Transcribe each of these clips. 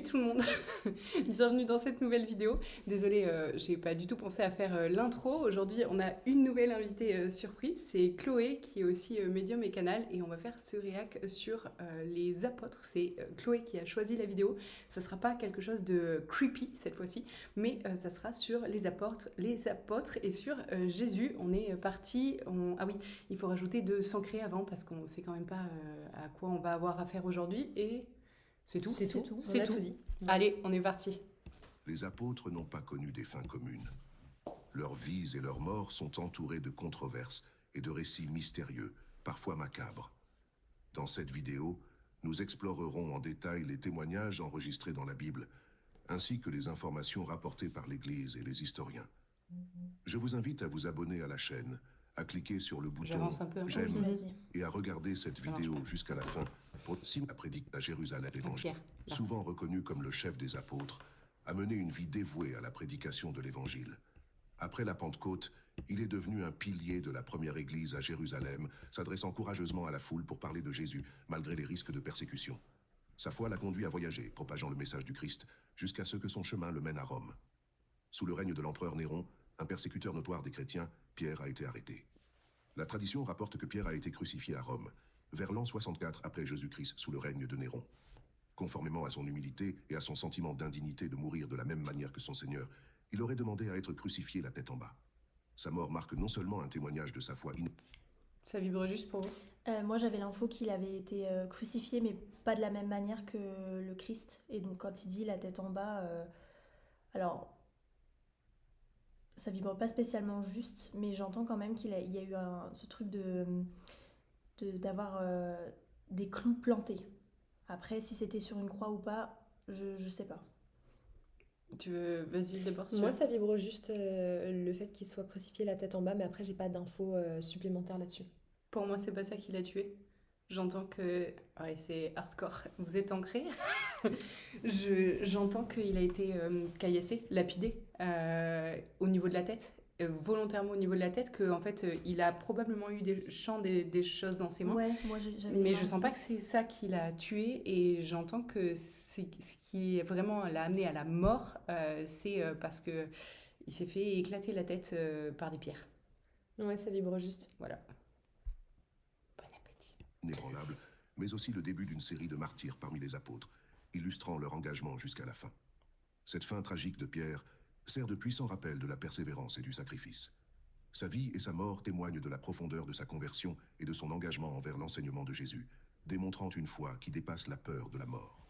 tout le monde, bienvenue dans cette nouvelle vidéo. Désolée, j'ai pas du tout pensé à faire l'intro. Aujourd'hui, on a une nouvelle invitée surprise, c'est Chloé qui est aussi médium et canal et on va faire ce réac sur les apôtres. C'est Chloé qui a choisi la vidéo. Ça sera pas quelque chose de creepy cette fois-ci, mais ça sera sur les apôtres et sur Jésus. On est parti. Ah oui, il faut rajouter de s'ancrer avant parce qu'on sait quand même pas à quoi on va avoir affaire aujourd'hui et c'est tout. C'est tout. C'est tout. Dit. Allez, on est parti. Les apôtres n'ont pas connu des fins communes. Leurs vies et leurs morts sont entourées de controverses et de récits mystérieux, parfois macabres. Dans cette vidéo, nous explorerons en détail les témoignages enregistrés dans la Bible, ainsi que les informations rapportées par l'Église et les historiens. Je vous invite à vous abonner à la chaîne, à cliquer sur le bouton j'aime et à regarder cette vidéo jusqu'à la fin. Simon a prédiqué à Jérusalem l'Évangile, souvent reconnu comme le chef des apôtres, a mené une vie dévouée à la prédication de l'Évangile. Après la Pentecôte, il est devenu un pilier de la première église à Jérusalem, s'adressant courageusement à la foule pour parler de Jésus, malgré les risques de persécution. Sa foi l'a conduit à voyager, propageant le message du Christ, jusqu'à ce que son chemin le mène à Rome. Sous le règne de l'empereur Néron, un persécuteur notoire des chrétiens, Pierre a été arrêté. La tradition rapporte que Pierre a été crucifié à Rome, vers l'an 64 après Jésus-Christ, sous le règne de Néron. Conformément à son humilité et à son sentiment d'indignité de mourir de la même manière que son Seigneur, il aurait demandé à être crucifié la tête en bas. Sa mort marque non seulement un témoignage de sa foi Ça vibre juste pour vous? Moi j'avais l'info qu'il avait été crucifié, mais pas de la même manière que le Christ. Et donc quand il dit la tête en bas, alors ça vibre pas spécialement juste, mais j'entends quand même qu'il y a eu ce truc d'avoir des clous plantés. Après, si c'était sur une croix ou pas, je sais pas. Tu veux, vas-y d'abord. Moi, ça vibre juste le fait qu'il soit crucifié la tête en bas, mais après, j'ai pas d'infos supplémentaires là-dessus. Pour moi, c'est pas ça qui l'a tué. J'entends que... Ouais, c'est hardcore. Vous êtes ancrés. J'entends qu'il a été caillassé, lapidé au niveau de la tête. Volontairement au niveau de la tête, qu'en fait il a probablement eu des choses dans ses mains. Ouais, moi j'avais. Mais je sens pas que c'est ça qui l'a tué et j'entends que c'est ce qui vraiment l'a amené à la mort, c'est parce que il s'est fait éclater la tête par des pierres. Ouais, ça vibre juste. Voilà. Bon appétit. Inébranlable, mais aussi le début d'une série de martyrs parmi les apôtres, illustrant leur engagement jusqu'à la fin. Cette fin tragique de Pierre sert de puissant rappel de la persévérance et du sacrifice. Sa vie et sa mort témoignent de la profondeur de sa conversion et de son engagement envers l'enseignement de Jésus, démontrant une foi qui dépasse la peur de la mort.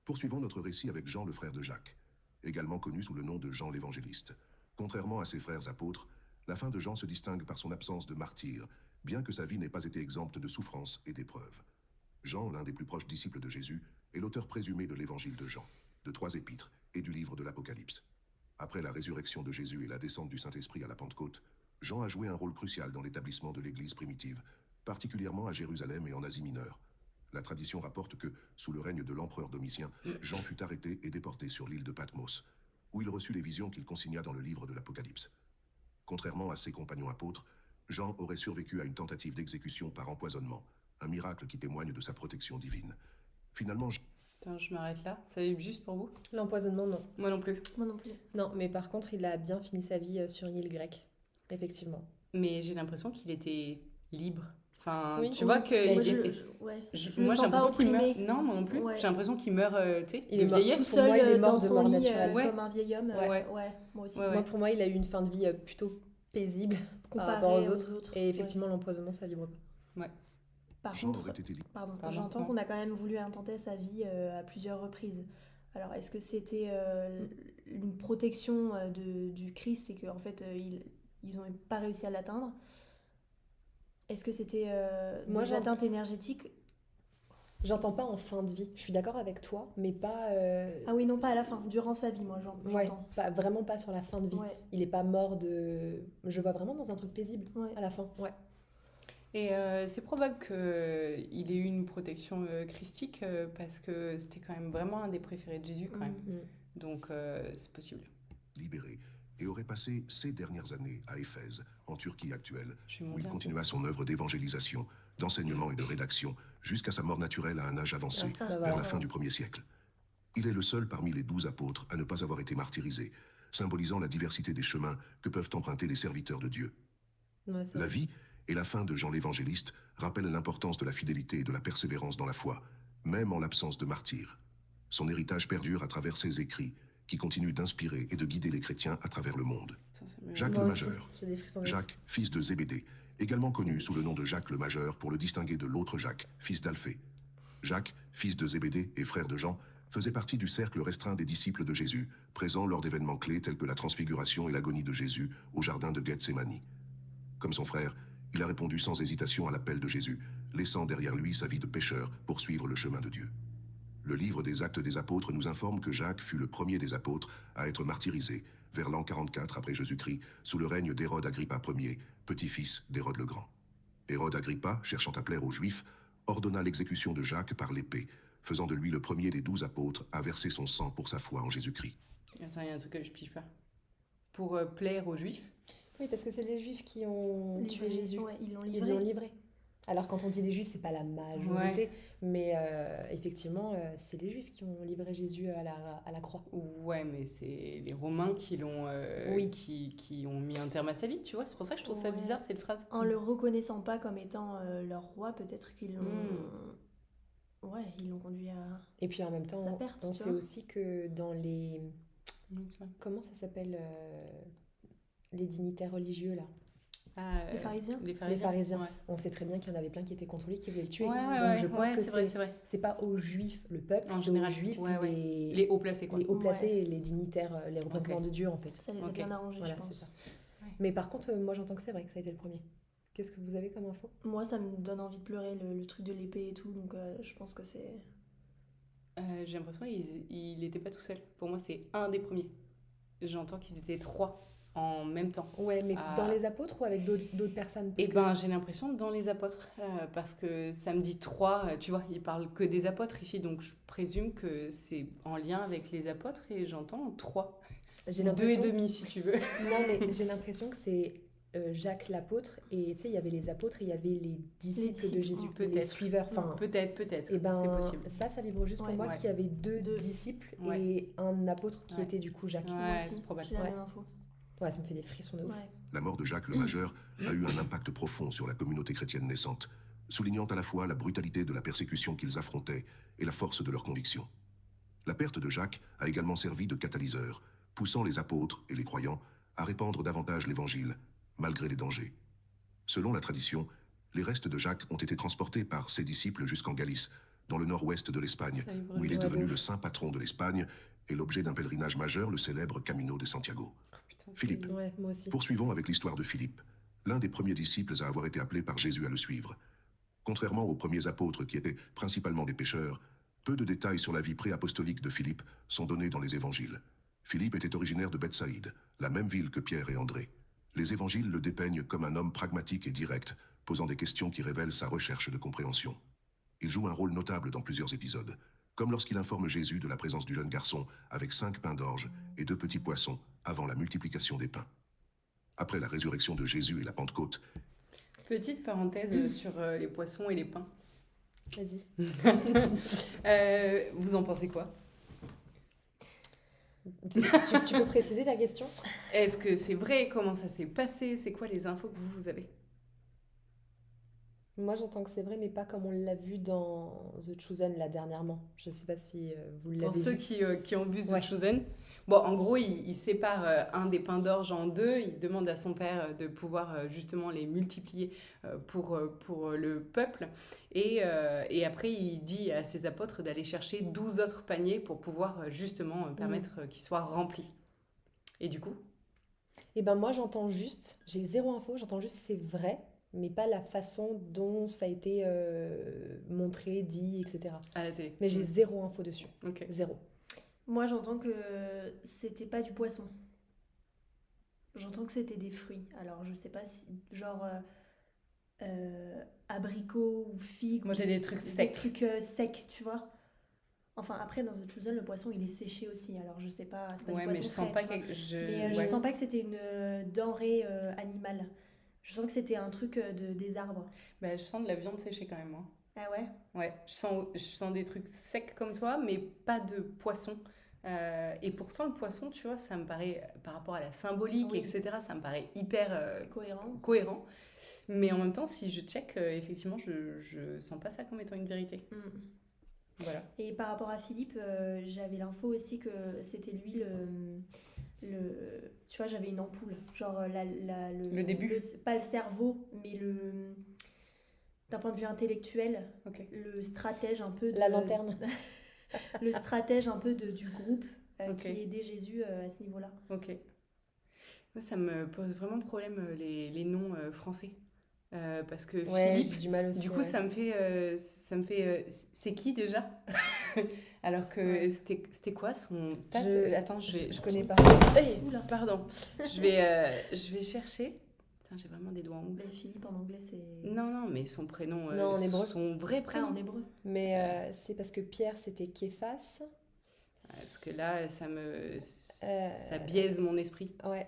Poursuivons notre récit avec Jean le frère de Jacques, également connu sous le nom de Jean l'évangéliste. Contrairement à ses frères apôtres, la fin de Jean se distingue par son absence de martyr, bien que sa vie n'ait pas été exempte de souffrances et d'épreuves. Jean, l'un des plus proches disciples de Jésus, est l'auteur présumé de l'évangile de Jean, de 3 épîtres et du livre de l'Apocalypse. Après la résurrection de Jésus et la descente du Saint-Esprit à la Pentecôte, Jean a joué un rôle crucial dans l'établissement de l'Église primitive, particulièrement à Jérusalem et en Asie mineure. La tradition rapporte que, sous le règne de l'empereur Domitien, Jean fut arrêté et déporté sur l'île de Patmos, où il reçut les visions qu'il consigna dans le livre de l'Apocalypse. Contrairement à ses compagnons apôtres, Jean aurait survécu à une tentative d'exécution par empoisonnement, un miracle qui témoigne de sa protection divine. Finalement, Attends, je m'arrête là. Ça vibre juste pour vous? L'empoisonnement, non. Moi non plus. Moi non plus. Non, mais par contre, il a bien fini sa vie sur une île grecque. Effectivement. Mais j'ai l'impression qu'il était libre. Enfin, oui, tu vois que... Moi, moi j'ai sens l'impression pas qu'il meurt... opprimé. Non, moi non plus. Ouais. J'ai l'impression qu'il meurt, tu sais, Il de est mort vieillesse. tout seul moi, il est mort dans de son mort lit, naturelle. comme un vieil homme. Ouais. Moi aussi. Ouais. Moi, pour moi, il a eu une fin de vie plutôt paisible par Comparé rapport aux aux autres. autres. Et effectivement, l'empoisonnement, ça vibre pas. Par Jean contre, aurait été libre. j'entends qu'on a quand même voulu intenter sa vie à plusieurs reprises. Alors, est-ce que c'était une protection du Christ et qu'en fait, ils n'ont pas réussi à l'atteindre? Est-ce que c'était des atteintes énergétiques? J'entends pas en fin de vie. Je suis d'accord avec toi, mais pas... Ah oui, non, pas à la fin. Durant sa vie, moi, j'entends. Ouais, vraiment pas sur la fin de vie. Ouais. Il est pas mort de... Je vois vraiment dans un truc paisible à la fin. Ouais. Et c'est probable qu'il ait eu une protection christique parce que c'était quand même vraiment un des préférés de Jésus quand même. Donc c'est possible. Libéré, et aurait passé ses dernières années à Éphèse, en Turquie actuelle, où il un continua son œuvre d'évangélisation, d'enseignement et de rédaction, jusqu'à sa mort naturelle à un âge avancé, vers la fin du 1er siècle. Il est le seul parmi les 12 apôtres à ne pas avoir été martyrisé, symbolisant la diversité des chemins que peuvent emprunter les serviteurs de Dieu. Ouais, c'est La vrai. vie et la fin de Jean l'Évangéliste rappellent l'importance de la fidélité et de la persévérance dans la foi, même en l'absence de martyrs. Son héritage perdure à travers ses écrits, qui continuent d'inspirer et de guider les chrétiens à travers le monde. Ça me- Jacques Moi le aussi, Majeur. j'ai des frissons de ouf. Jacques, fils de Zébédée, également connu sous le nom de Jacques le Majeur pour le distinguer de l'autre Jacques, fils d'Alphée. Jacques, fils de Zébédée et frère de Jean, faisait partie du cercle restreint des disciples de Jésus, présents lors d'événements clés tels que la transfiguration et l'agonie de Jésus au jardin de Gethsémani. Comme son frère, il a répondu sans hésitation à l'appel de Jésus, laissant derrière lui sa vie de pécheur pour suivre le chemin de Dieu. Le livre des Actes des Apôtres nous informe que Jacques fut le premier des apôtres à être martyrisé vers l'an 44 après Jésus-Christ, sous le règne d'Hérode Agrippa Ier, petit-fils d'Hérode le Grand. Hérode Agrippa, cherchant à plaire aux Juifs, ordonna l'exécution de Jacques par l'épée, faisant de lui le premier des 12 apôtres à verser son sang pour sa foi en Jésus-Christ. Attends, il y a un truc que je pige pas. Pour plaire aux juifs. Oui, parce que c'est les Juifs qui ont tué Jésus. Ouais, ils l'ont Ils livré. l'ont livré. Alors quand on dit les Juifs, c'est pas la majorité, mais effectivement, c'est les Juifs qui ont livré Jésus à la croix. Ouais, mais c'est les Romains qui l'ont, Oui. qui ont mis un terme à sa vie, tu vois. C'est pour ça que je trouve ça Ouais. bizarre cette phrase. En le reconnaissant pas comme étant leur roi, peut-être qu'ils l'ont... Ouais, ils l'ont conduit à... Et puis en même temps, Sa perte, on tu sait vois. aussi que dans les... Comment ça s'appelle les dignitaires religieux, là? Les pharisiens. Les Les pharisiens. Ouais. On sait très bien qu'il y en avait plein qui étaient contre lui, qui voulaient le tuer. Ouais, Donc je pense que c'est vrai, c'est vrai. c'est pas aux Juifs le peuple, En c'est général, aux Juifs ouais. les Les hauts placés, quoi. hauts placés Ouais. et les dignitaires, les représentants de Dieu, en fait. Ça les a Ok. bien arrangés, Voilà, je pense. c'est ça. Ouais. Mais par contre, moi j'entends que c'est vrai que ça a été le premier. Qu'est-ce que vous avez comme info? Moi, ça me donne envie de pleurer, le truc de l'épée et tout, donc je pense que c'est... J'ai l'impression qu'il était pas tout seul. Pour moi, c'est un des premiers. J'entends qu'ils étaient 3 en même temps. Ouais, mais Ah. dans les apôtres ou avec d'autres personnes? Parce Et que- ben, j'ai l'impression dans les apôtres, parce que ça me dit 3, tu vois, ils parlent que des apôtres ici, donc je présume que c'est en lien avec les apôtres et j'entends 3. j'ai 2 et l'impression... demi si tu veux. Non, mais j'ai l'impression que c'est Jacques l'apôtre, et tu sais, il y avait les apôtres et il y avait les disciples de disciples, Jésus, peut-être. les suiveurs. Enfin, Peut-être, et ben, c'est possible. ça vibre juste pour Ouais. moi Ouais. qu'il y avait deux Deux. disciples Ouais. et un apôtre qui Ouais. était du coup Jacques. Ouais. Moi aussi, c'est probable. j'ai la Ouais. même info. Ouais, ça me fait des frissons de ouf. Ouais. La mort de Jacques le Majeur a eu un impact profond sur la communauté chrétienne naissante, soulignant à la fois la brutalité de la persécution qu'ils affrontaient et la force de leurs convictions. La perte de Jacques a également servi de catalyseur, poussant les apôtres et les croyants à répandre davantage l'évangile, malgré les dangers. Selon la tradition, les restes de Jacques ont été transportés par ses disciples jusqu'en Galice, dans le nord-ouest de l'Espagne, Ça vibre où il est Ouais, devenu de ouf. le saint patron de l'Espagne et l'objet d'un pèlerinage majeur, le célèbre Camino de Santiago. Oh, putain, c'est- Philippe. Ouais, moi aussi. Poursuivons avec l'histoire de Philippe, l'un des premiers disciples à avoir été appelé par Jésus à le suivre. Contrairement aux premiers apôtres qui étaient principalement des pécheurs, peu de détails sur la vie pré-apostolique de Philippe sont donnés dans les évangiles. Philippe était originaire de Bethsaïde, la même ville que Pierre et André. Les évangiles le dépeignent comme un homme pragmatique et direct, posant des questions qui révèlent sa recherche de compréhension. Il joue un rôle notable dans plusieurs épisodes, comme lorsqu'il informe Jésus de la présence du jeune garçon avec 5 pains d'orge et 2 petits poissons avant la multiplication des pains. Après la résurrection de Jésus et la Pentecôte, Petite parenthèse sur les poissons et les pains. Vas-y. Vous en pensez quoi? Tu peux préciser ta question? Est-ce que c'est vrai? Comment ça s'est passé? C'est quoi les infos que vous avez? Moi, j'entends que c'est vrai, mais pas comme on l'a vu dans The Chosen, là, dernièrement. Je sais pas si vous l'avez Pour ceux vu. qui ont vu The Ouais. Chosen, bon, en gros, il sépare un des pains d'orge en 2. Il demande à son père de pouvoir justement les multiplier pour le peuple. Et après, il dit à ses apôtres d'aller chercher 12 autres paniers pour pouvoir justement permettre qu'ils soient remplis. Et du coup, Eh ben moi, j'entends juste, j'ai zéro info, j'entends juste c'est vrai, mais pas la façon dont ça a été montré, dit, etc. à la télé. Mais j'ai zéro info dessus. Ok. Zéro. Moi, j'entends que c'était pas du poisson. J'entends que c'était des fruits. Alors, je sais pas si... Genre... abricots ou figues. Moi, j'ai des trucs Des secs. trucs secs, tu vois. Enfin, après, dans The Chosen, le poisson, il est séché aussi. Alors, je sais pas... C'est pas Ouais, du mais poisson je sens frais, pas tu vois. quelque... Mais ouais. je sens pas que c'était une denrée animale. Je sens que c'était un truc des arbres. Bah, je sens de la viande séchée quand même, moi. Ah ouais? Ouais, je sens des trucs secs comme toi, mais pas de poisson. Et pourtant, le poisson, tu vois, ça me paraît, par rapport à la symbolique, Oui. etc., ça me paraît hyper Cohérent. cohérent. Mais en même temps, si je check, effectivement, je sens pas ça comme étant une vérité. Mm. Voilà. Et par rapport à Philippe, j'avais l'info aussi que c'était lui tu vois, j'avais une ampoule. Genre Le début. pas le cerveau, mais d'un point de vue intellectuel, Ok. le stratège un peu La lanterne. le stratège un peu du groupe Ok. qui aidait Jésus à ce niveau-là. Ok. Moi, ça me pose vraiment problème, les noms français. Parce que Ouais, Philippe, j'ai du mal aussi. du coup, ouais. ça me fait c'est qui déjà? Alors que Ouais. c'était quoi son... Attends, je connais pas. Hey, Oula. pardon. Je vais chercher. Putain, j'ai vraiment des doigts en mousse. Ben, Philippe en anglais c'est... Non, mais son prénom, Non, en hébreu. son vrai Ah, prénom. en hébreu. Mais c'est parce que Pierre, c'était Képhas. Ouais, parce que là, ça biaise mon esprit. Ouais.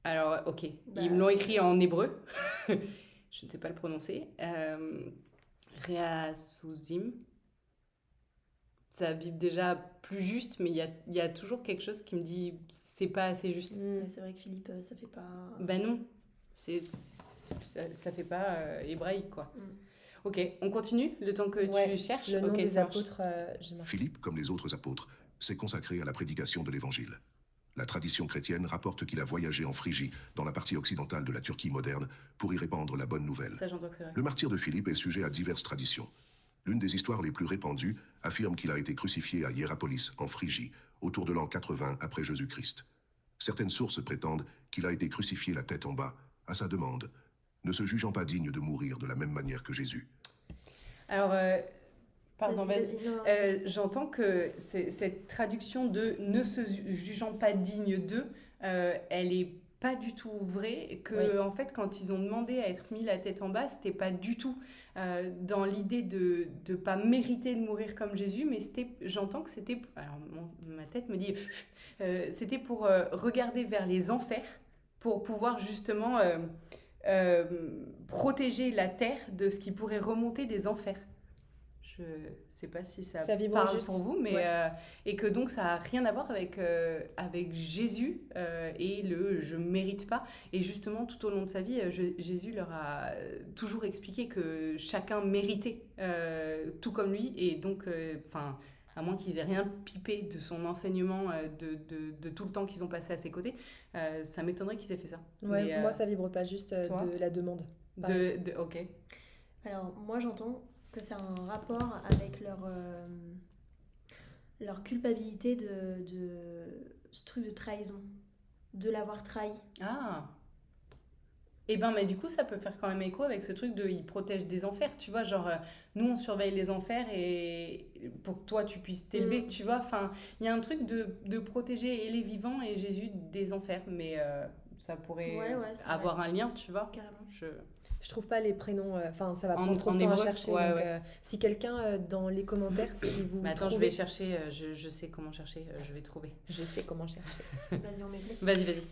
Alors, ok, Bah, ils me l'ont écrit en hébreu. Je ne sais pas le prononcer. Reasuzim. Ça vibre déjà plus juste, mais il y a toujours quelque chose qui me dit c'est pas assez juste. Mm. Ouais, c'est vrai que Philippe, ça fait pas... Ben non, ça fait pas hébraïque, quoi. Mm. Ok, on continue le temps que Ouais, tu cherches. Le nom Ok, des ça marche. apôtres, j'ai marqué. Philippe, comme les autres apôtres, s'est consacré à la prédication de l'Évangile. La tradition chrétienne rapporte qu'il a voyagé en Phrygie, dans la partie occidentale de la Turquie moderne, pour y répandre la bonne nouvelle. Ça, j'entends que c'est vrai. Le martyre de Philippe est sujet à diverses traditions. L'une des histoires les plus répandues affirme qu'il a été crucifié à Hiérapolis, en Phrygie, autour de l'an 80 après Jésus-Christ. Certaines sources prétendent qu'il a été crucifié la tête en bas, à sa demande, ne se jugeant pas digne de mourir de la même manière que Jésus. Alors, pardon, vas-y. Non, J'entends que cette traduction de ne se jugeant pas digne d'eux, elle est pas du tout vraie. Que Oui. en fait, quand ils ont demandé à être mis la tête en bas, c'était pas du tout dans l'idée de pas mériter de mourir comme Jésus, mais j'entends que c'était. Alors, ma tête me dit, c'était pour regarder vers les enfers, pour pouvoir justement protéger la terre de ce qui pourrait remonter des enfers. Je sais pas si ça vibre parle juste. pour vous, mais Ouais. et que donc ça a rien à voir avec Jésus et le je mérite pas. Et justement, tout au long de sa vie, Jésus leur a toujours expliqué que chacun méritait, tout comme lui. Et donc, enfin, à moins qu'ils aient rien pipé de son enseignement, de tout le temps qu'ils ont passé à ses côtés, ça m'étonnerait qu'ils aient fait ça. Ouais, Mais, moi, ça vibre pas juste toi de la demande. ok. Alors, moi, j'entends que c'est un rapport avec leur culpabilité de ce truc de trahison, de l'avoir trahi. Ah. Et ben, mais du coup, ça peut faire quand même écho avec ce truc de il protège des enfers, tu vois, genre nous on surveille les enfers et pour que toi tu puisses t'élever, tu vois, enfin, il y a un truc de protéger et les vivants et Jésus des enfers, mais ça pourrait Ouais, c'est avoir vrai. un lien, tu vois. Carrément. Je trouve pas les prénoms, enfin ça va En- prendre trop en de temps à hébreu, chercher. ouais, donc, ouais. si quelqu'un dans les commentaires, si vous Mais attends, je trouvez, vais chercher, je sais comment chercher, je vais trouver. je sais comment chercher. Vas-y, on met play. Vas-y.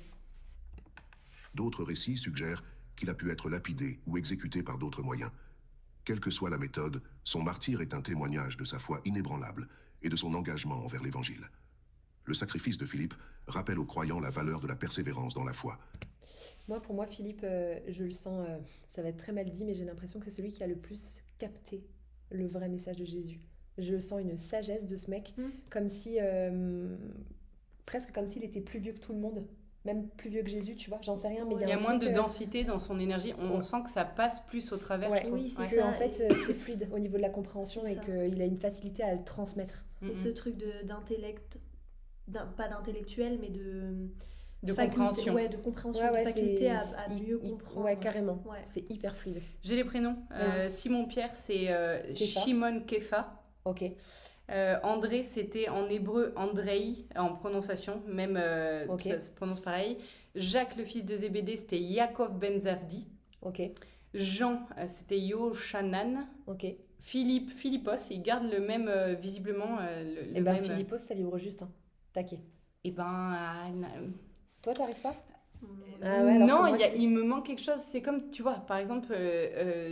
D'autres récits suggèrent qu'il a pu être lapidé ou exécuté par d'autres moyens. Quelle que soit la méthode, son martyre est un témoignage de sa foi inébranlable et de son engagement envers l'Évangile. Le sacrifice de Philippe rappelle aux croyants la valeur de la persévérance dans la foi. Pour moi, Philippe, je le sens, ça va être très mal dit, mais j'ai l'impression que c'est celui qui a le plus capté le vrai message de Jésus. Je sens une sagesse de ce mec, comme si, presque comme s'il était plus vieux que tout le monde, même plus vieux que Jésus, tu vois, j'en sais rien, mais Il y a un moins truc, de densité dans son énergie, on sent que ça passe plus au travers, Ouais, je trouve. oui, c'est Ouais. que, ça, en fait, et- c'est fluide au niveau de la compréhension C'est et ça. qu'il a une facilité à le transmettre. Et ce truc d'intellect, pas d'intellectuel, mais De faculté- compréhension. Ouais, de compréhension, Ouais, de faculté c'est- à mieux comprendre. Ouais, carrément. Ouais. C'est hyper fluide. J'ai les prénoms. Vas-y. Simon-Pierre, c'est Képha. Shimon Kefa. Ok. André, c'était en hébreu Andrei, en prononciation, même Ok. ça se prononce pareil. Jacques, le fils de Zébédée, c'était Yaakov ben Zavdi. Ok. Jean, c'était Yoshanan. Ok. Philippe, Philippos, il garde le même, visiblement, le Et ben même... Philippos, ça vibre juste. Hein. Taquet. Eh ben, Toi, t'arrives pas? Ah ouais, alors Non, que moi, il me manque quelque chose. C'est comme, tu vois, par exemple,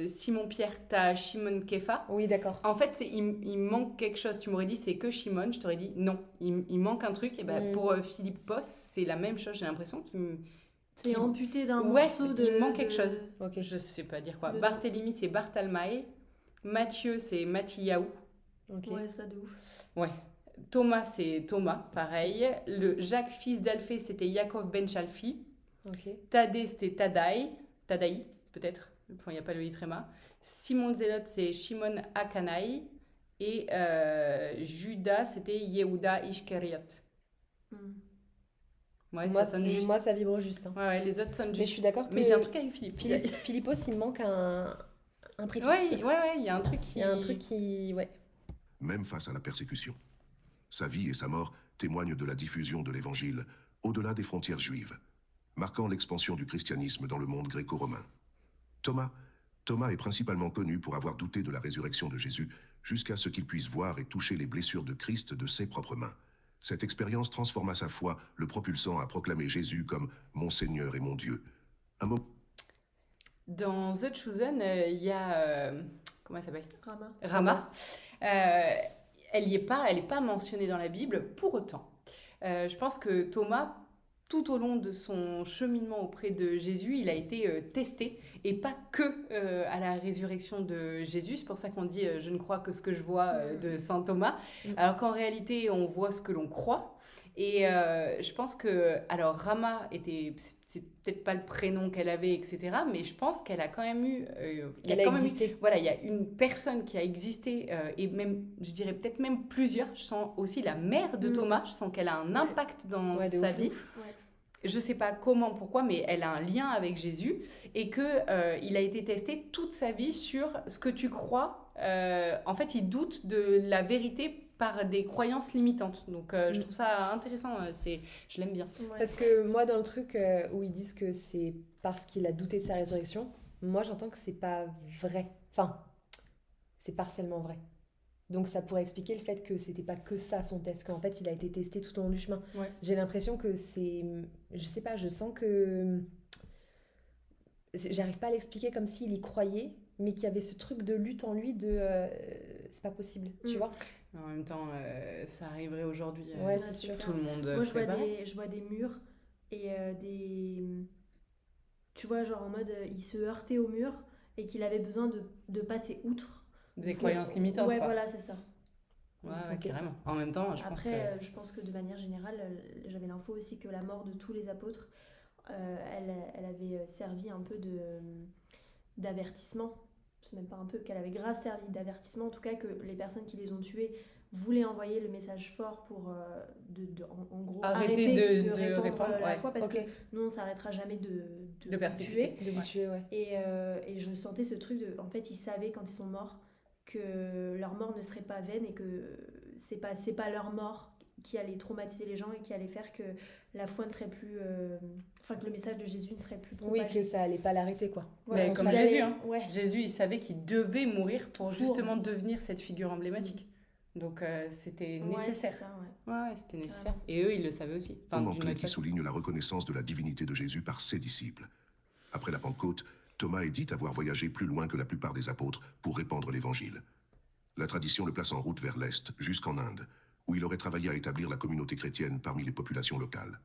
Simon-Pierre, t'as Shimon Kefa. Oui, d'accord. En fait, il manque quelque chose. Tu m'aurais dit c'est que Shimon, je t'aurais dit non, il manque un truc. Et ben, pour Philippe Poss, c'est la même chose, j'ai l'impression C'est amputé d'un ouais, morceau de... il manque quelque chose. Ok. Je sais pas dire quoi. Le- Barthélemy, c'est Barthalmae. Mathieu, c'est Mathiyahu. Ok. Ouais, ça de ouf. Ouais. Thomas, c'est Thomas, pareil. Le Jacques, fils d'Alphée, c'était Yaakov ben Chalfi. Ok. Thaddée, c'était Tadaï, peut-être. Enfin, il n'y a pas le litréma. Simon le Zélote, c'est Shimon Akanaï. Et Judas, c'était Yehuda Ishkariot. Ouais, moi, ça sonne juste. Moi, ça vibre juste. Hein. Ouais, les autres sonnent Mais juste. je suis d'accord que Mais j'ai un truc avec Philippe. Philippos, il manque un préfixe. Ouais, il y a un truc qui... Il y a un truc qui... Ouais. Même face à la persécution. Sa vie et sa mort témoignent de la diffusion de l'Évangile au-delà des frontières juives, marquant l'expansion du christianisme dans le monde gréco-romain. Thomas est principalement connu pour avoir douté de la résurrection de Jésus jusqu'à ce qu'il puisse voir et toucher les blessures de Christ de ses propres mains. Cette expérience transforma sa foi, le propulsant à proclamer Jésus comme « Mon Seigneur et mon Dieu ». Un moment... Dans The Chosen, il y a... comment elle s'appelle ? Rama. Elle n'est pas mentionnée dans la Bible, pour autant. Je pense que Thomas, tout au long de son cheminement auprès de Jésus, il a été testé, et pas que à la résurrection de Jésus. C'est pour ça qu'on dit je ne crois que ce que je vois de saint Thomas, alors qu'en réalité, on voit ce que l'on croit. Et je pense que, alors Rama c'est peut-être pas le prénom qu'elle avait, etc., mais je pense qu'elle a quand même eu, il y a une personne qui a existé, et même, je dirais peut-être même plusieurs. Je sens aussi la mère de Thomas, je sens qu'elle a un impact dans sa vie. Ouais. Je sais pas comment, pourquoi, mais elle a un lien avec Jésus, et il a été testé toute sa vie sur ce que tu crois. En fait, il doute de la vérité par des croyances limitantes. Donc, je trouve ça intéressant. Je l'aime bien. Ouais. Parce que moi, dans le truc où ils disent que c'est parce qu'il a douté de sa résurrection, moi, j'entends que c'est pas vrai. Enfin, c'est partiellement vrai. Donc ça pourrait expliquer le fait que c'était pas que ça son test, qu'en fait il a été testé tout au long du chemin. Ouais. J'ai l'impression que c'est... Je sais pas, je sens que... J'arrive pas à l'expliquer comme s'il y croyait, mais qu'il y avait ce truc de lutte en lui de... c'est pas possible, tu vois. En même temps, ça arriverait aujourd'hui. Ouais, c'est sûr. Tout le monde Moi, fait je vois des murs et des... Tu vois, genre en mode, il se heurtait au mur et qu'il avait besoin de passer outre. des croyances limitantes. Ouais, quoi. voilà, c'est ça. Ouais, Ok. carrément. En même temps, je pense que de manière générale, j'avais l'info aussi que la mort de tous les apôtres, elle avait servi un peu d'avertissement. C'est même pas un peu, qu'elle avait grave servi d'avertissement, en tout cas que les personnes qui les ont tués voulaient envoyer le message fort pour, en gros, arrêter de répandre la ouais. foi, parce Ok. que nous, on s'arrêtera jamais de De persécuter. tuer. De vous tuer, ouais. Et je sentais ce truc de... En fait, ils savaient quand ils sont morts que leur mort ne serait pas vaine et que c'est pas leur mort qui allait traumatiser les gens et qui allait faire que la foi ne serait plus... Enfin, que le message de Jésus ne serait plus propagé. Oui, que ça allait pas l'arrêter, quoi. Voilà, Mais comme qu'ils Jésus, allaient- hein. Ouais. Jésus, il savait qu'il devait mourir pour justement devenir cette figure emblématique. Donc c'était nécessaire. Ouais, c'est ça, ouais. Ouais, c'était nécessaire. Et eux, ils le savaient aussi. Enfin, Moment d'une clé autre qui façon. souligne la reconnaissance de la divinité de Jésus par ses disciples. Après la Pentecôte, Thomas est dit avoir voyagé plus loin que la plupart des apôtres pour répandre l'Évangile. La tradition le place en route vers l'Est, jusqu'en Inde, où il aurait travaillé à établir la communauté chrétienne parmi les populations locales.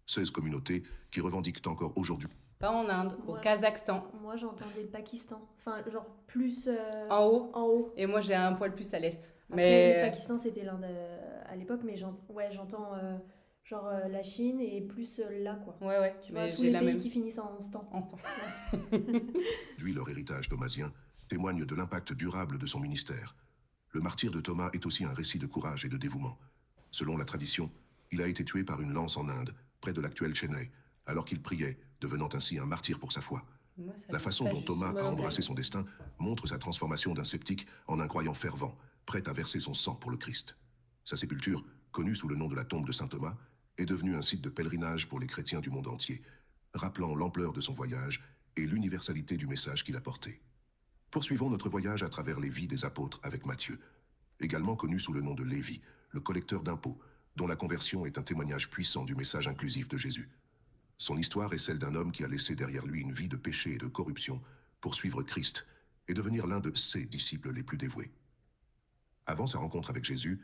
16 communautés qui revendiquent encore aujourd'hui. Pas en Inde, au Ouais. Kazakhstan, Moi, j'entendais le Pakistan. Enfin, genre plus en haut. en haut. Et moi, j'ai un poil plus à l'est. Après, Mais le Pakistan, c'était l'Inde à l'époque, mais j'entends genre la Chine et plus là, quoi. ouais, Tu vois, mais tous j'ai les la pays même. qui finissent en stan. Instant. Aujourd'hui, leur héritage thomasien témoigne de l'impact durable de son ministère. Le martyre de Thomas est aussi un récit de courage et de dévouement. Selon la tradition, il a été tué par une lance en Inde, près de l'actuel Chennai, alors qu'il priait, devenant ainsi un martyr pour sa foi. Moi, ça La me façon pas dont juste. Thomas Moi a non plus. embrassé son destin montre sa transformation d'un sceptique en un croyant fervent, prêt à verser son sang pour le Christ. Sa sépulture, connue sous le nom de la tombe de saint Thomas, est devenue un site de pèlerinage pour les chrétiens du monde entier, rappelant l'ampleur de son voyage et l'universalité du message qu'il a porté. Poursuivons notre voyage à travers les vies des apôtres avec Matthieu, également connu sous le nom de Lévi, le collecteur d'impôts, dont la conversion est un témoignage puissant du message inclusif de Jésus. Son histoire est celle d'un homme qui a laissé derrière lui une vie de péché et de corruption pour suivre Christ et devenir l'un de ses disciples les plus dévoués. Avant sa rencontre avec Jésus,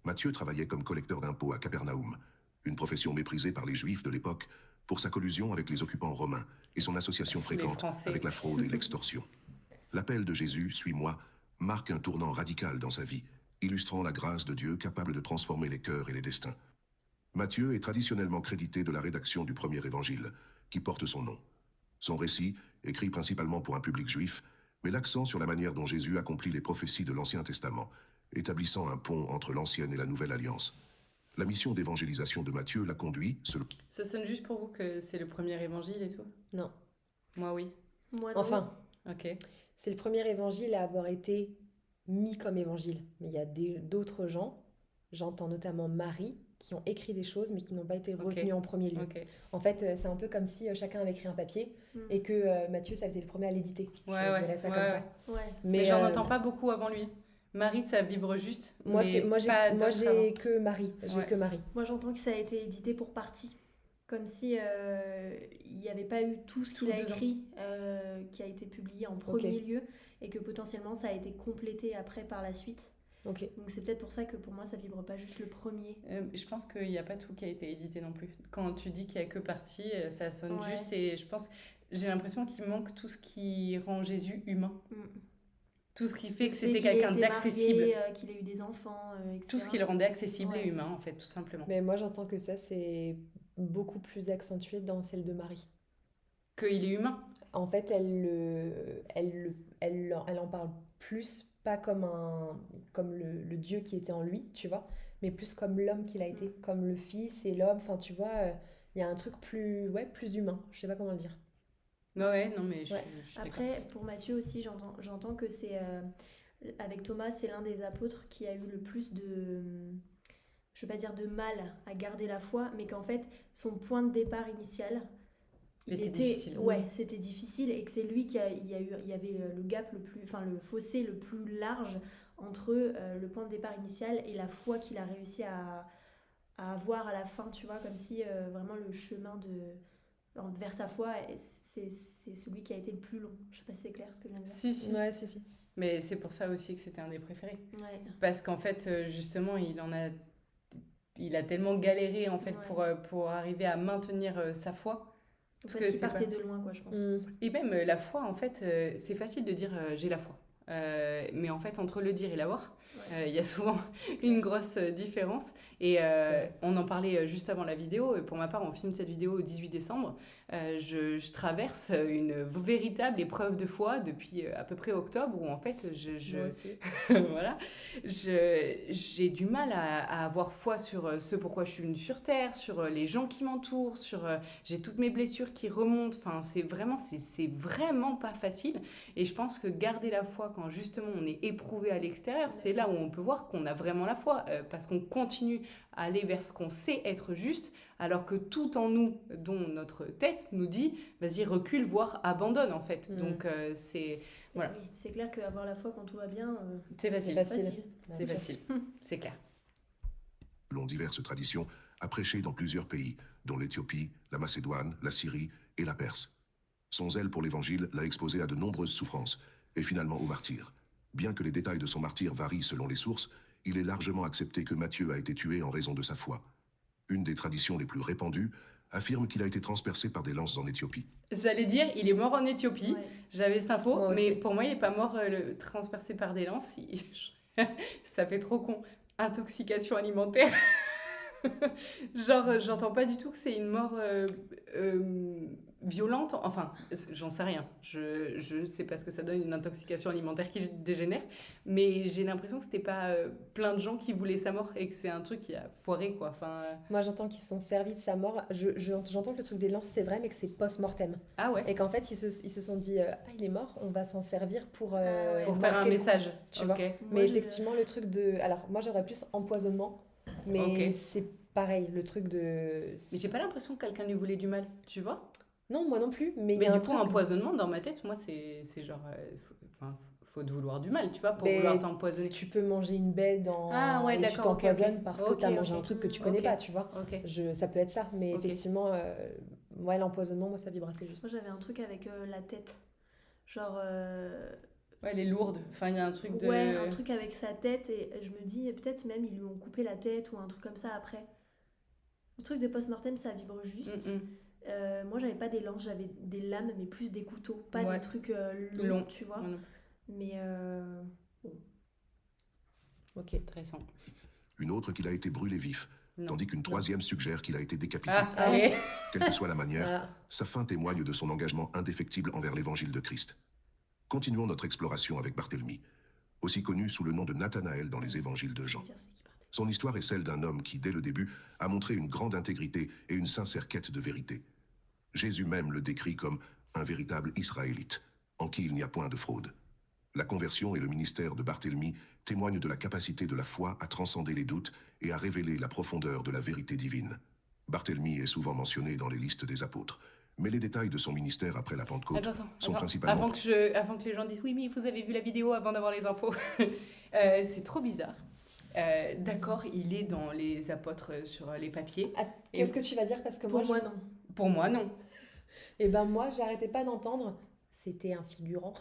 Matthieu travaillait comme collecteur d'impôts à Capernaum, une profession méprisée par les Juifs de l'époque pour sa collusion avec les occupants romains et son association fréquente avec la fraude et l'extorsion. L'appel de Jésus, suis-moi, marque un tournant radical dans sa vie, illustrant la grâce de Dieu capable de transformer les cœurs et les destins. Matthieu est traditionnellement crédité de la rédaction du premier évangile, qui porte son nom. Son récit, écrit principalement pour un public juif, met l'accent sur la manière dont Jésus accomplit les prophéties de l'Ancien Testament, établissant un pont entre l'Ancienne et la Nouvelle Alliance. La mission d'évangélisation de Matthieu l'a conduit, selon... Ça sonne juste pour vous que c'est le premier évangile et tout? Non. Moi, oui. Moi, non. Enfin, Ok. c'est le premier évangile à avoir été mis comme évangile. Mais il y a d'autres gens, j'entends notamment Marie, qui ont écrit des choses mais qui n'ont pas été retenus en premier lieu. Ok. En fait, c'est un peu comme si chacun avait écrit un papier et que Matthieu, ça avait été le premier à l'éditer. Je dirais ça comme ça. Ouais. Mais j'en entends pas beaucoup avant lui. Marie, ça vibre juste. Moi, mais moi j'ai que Marie. J'ai Ouais. que Marie. Moi, j'entends que ça a été édité pour partie. Comme si il n'y avait pas eu tout ce qu'il a dedans. écrit qui a été publié en premier lieu et que potentiellement ça a été complété après par la suite. Ok. Donc c'est peut-être pour ça que pour moi ça vibre pas juste le premier. Je pense qu'il n'y a pas tout qui a été édité non plus. Quand tu dis qu'il n'y a que partie, ça sonne Ouais. juste et je pense, j'ai l'impression qu'il manque tout ce qui rend Jésus humain. Tout ce qui fait que c'était quelqu'un d'accessible. Qu'il ait eu des enfants, etc. Tout ce qui le rendait accessible Ouais. et humain, en fait, tout simplement. Mais moi, j'entends que ça, c'est beaucoup plus accentué dans celle de Marie. Qu'il est humain. En fait, elle en parle plus, pas comme le Dieu qui était en lui, tu vois, mais plus comme l'homme qu'il a été, comme le fils et l'homme. Enfin, tu vois, il y a un truc plus humain. Je sais pas comment le dire. Ouais, non, mais je Ouais. suis d'accord. Après, pour Matthieu aussi, j'entends que c'est avec Thomas, c'est l'un des apôtres qui a eu le plus de, je veux pas dire de mal à garder la foi, mais qu'en fait, son point de départ initial, Était difficile. Ouais, c'était difficile et que c'est lui il y avait le gap le fossé le plus large entre le point de départ initial et la foi qu'il a réussi à avoir à la fin, tu vois, comme si vraiment le chemin vers sa foi, c'est celui qui a été le plus long. Je sais pas si c'est clair ce que je viens de dire. Si. Ouais, si. Mais c'est pour ça aussi que c'était un des préférés. Ouais. Parce qu'en fait, justement, il a tellement galéré, en fait, pour arriver à maintenir sa foi. Parce qu'il partait de loin, quoi, je pense. Et même la foi, en fait, c'est facile de dire j'ai la foi. Mais en fait, entre le dire et l'avoir, il y a souvent une grosse différence. Et on en parlait juste avant la vidéo. Pour ma part, on filme cette vidéo au 18 décembre. Je traverse une véritable épreuve de foi depuis à peu près octobre, où en fait, Moi aussi. voilà, j'ai du mal à avoir foi sur ce pourquoi je suis venue sur Terre, sur les gens qui m'entourent, j'ai toutes mes blessures qui remontent. Enfin, c'est vraiment pas facile. Et je pense que garder la foi quand justement on est éprouvé à l'extérieur, c'est là où on peut voir qu'on a vraiment la foi, parce qu'on continue à aller vers ce qu'on sait être juste, alors que tout en nous, dont notre tête nous dit vas-y recule, voire abandonne en fait. Donc c'est voilà. Oui, c'est clair qu'avoir la foi quand tout va bien, C'est facile. Bien sûr. Facile. C'est clair. Selon diverses traditions, a prêché dans plusieurs pays, dont l'Éthiopie, la Macédoine, la Syrie et la Perse. Son zèle pour l'Évangile l'a exposé à de nombreuses souffrances, et finalement au martyre. Bien que les détails de son martyre varient selon les sources, il est largement accepté que Matthieu a été tué en raison de sa foi. Une des traditions les plus répandues affirme qu'il a été transpercé par des lances en Éthiopie. J'allais dire, il est mort en Éthiopie. Ouais. J'avais cette info, Moi mais aussi. pour moi, il n'est pas mort transpercé par des lances. Ça fait trop con. Intoxication alimentaire. Genre, j'entends pas du tout que c'est une mort violente. Enfin, j'en sais rien. Je sais pas ce que ça donne, une intoxication alimentaire qui dégénère. Mais j'ai l'impression que c'était pas plein de gens qui voulaient sa mort et que c'est un truc qui a foiré, quoi. Enfin, Moi, j'entends qu'ils se sont servis de sa mort. J'entends que le truc des lances, c'est vrai, mais que c'est post-mortem. ah ouais. Et qu'en fait, ils se sont dit il est mort, on va s'en servir pour ouais. Pour faire un marquer le message. coup, tu Ok. vois. Moi, Mais je- effectivement, le truc de. Alors, moi, j'aurais plus empoisonnement, mais Ok. c'est pareil, le truc de. Mais j'ai pas l'impression que quelqu'un lui voulait du mal, tu vois. Non, moi non plus, mais il y Mais a du un coup, truc. empoisonnement, dans ma tête, moi, c'est genre... faut te vouloir du mal, tu vois, pour Mais vouloir t'empoisonner. Tu peux manger une baie dans. Ah ouais, et tu d'accord, ok, t'empoisonnes ok. parce que Ok, tu as mangé ok. un truc que tu connais Ok. pas, tu vois. Ok. Ça peut être ça, mais Ok. effectivement, ouais, l'empoisonnement, moi, ça vibre assez juste. Moi, j'avais un truc avec la tête. Genre... Ouais, elle est lourde. Enfin, il y a un truc de... Ouais, un truc avec sa tête, et je me dis, peut-être même ils lui ont coupé la tête ou un truc comme ça après. Le truc de post-mortem, ça vibre juste. Moi, j'avais pas des lances, j'avais des lames, mais plus des couteaux, pas des trucs longs, tu vois. Mais bon. Ok, intéressant. Une autre qu'il a été brûlé vif, tandis qu'une troisième suggère qu'il a été décapité. Allez. Quelle que soit la manière, sa fin témoigne de son engagement indéfectible envers l'évangile de Christ. Continuons notre exploration avec Barthélemy, aussi connu sous le nom de Nathanaël dans les évangiles de Jean. Son histoire est celle d'un homme qui, dès le début, a montré une grande intégrité et une sincère quête de vérité. Jésus même le décrit comme un véritable Israélite, en qui il n'y a point de fraude. La conversion et le ministère de Barthélemy témoignent de la capacité de la foi à transcender les doutes et à révéler la profondeur de la vérité divine. Barthélemy est souvent mentionné dans les listes des apôtres, mais les détails de son ministère après la Pentecôte sont principalement... Avant que les gens disent « Oui, mais vous avez vu la vidéo avant d'avoir les infos ». C'est trop bizarre. D'accord, il est dans les apôtres sur les papiers. Qu'est-ce que tu vas dire? Parce que pour moi, non. Pour moi, non. Et ben moi, j'arrêtais pas d'entendre, c'était un figurant.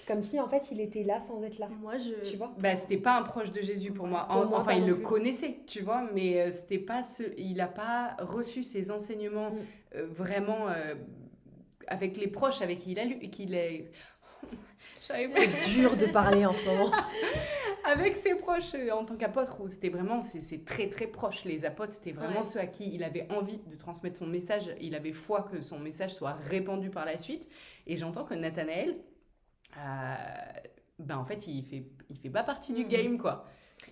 Comme si, en fait, il était là sans être là. Moi, tu vois? Bah, c'était pas un proche de Jésus pour moi. Enfin, il le connaissait, tu vois, mais c'était pas il a pas reçu ses enseignements vraiment avec les proches avec qui il a lu, C'est dur de parler en ce moment. Avec ses proches en tant qu'apôtre, où c'était vraiment, c'est très très proche. Les apôtres, c'était vraiment ceux à qui il avait envie de transmettre son message. Il avait foi que son message soit répandu par la suite. Et j'entends que Nathanaël, ben en fait, il fait pas partie du game, quoi.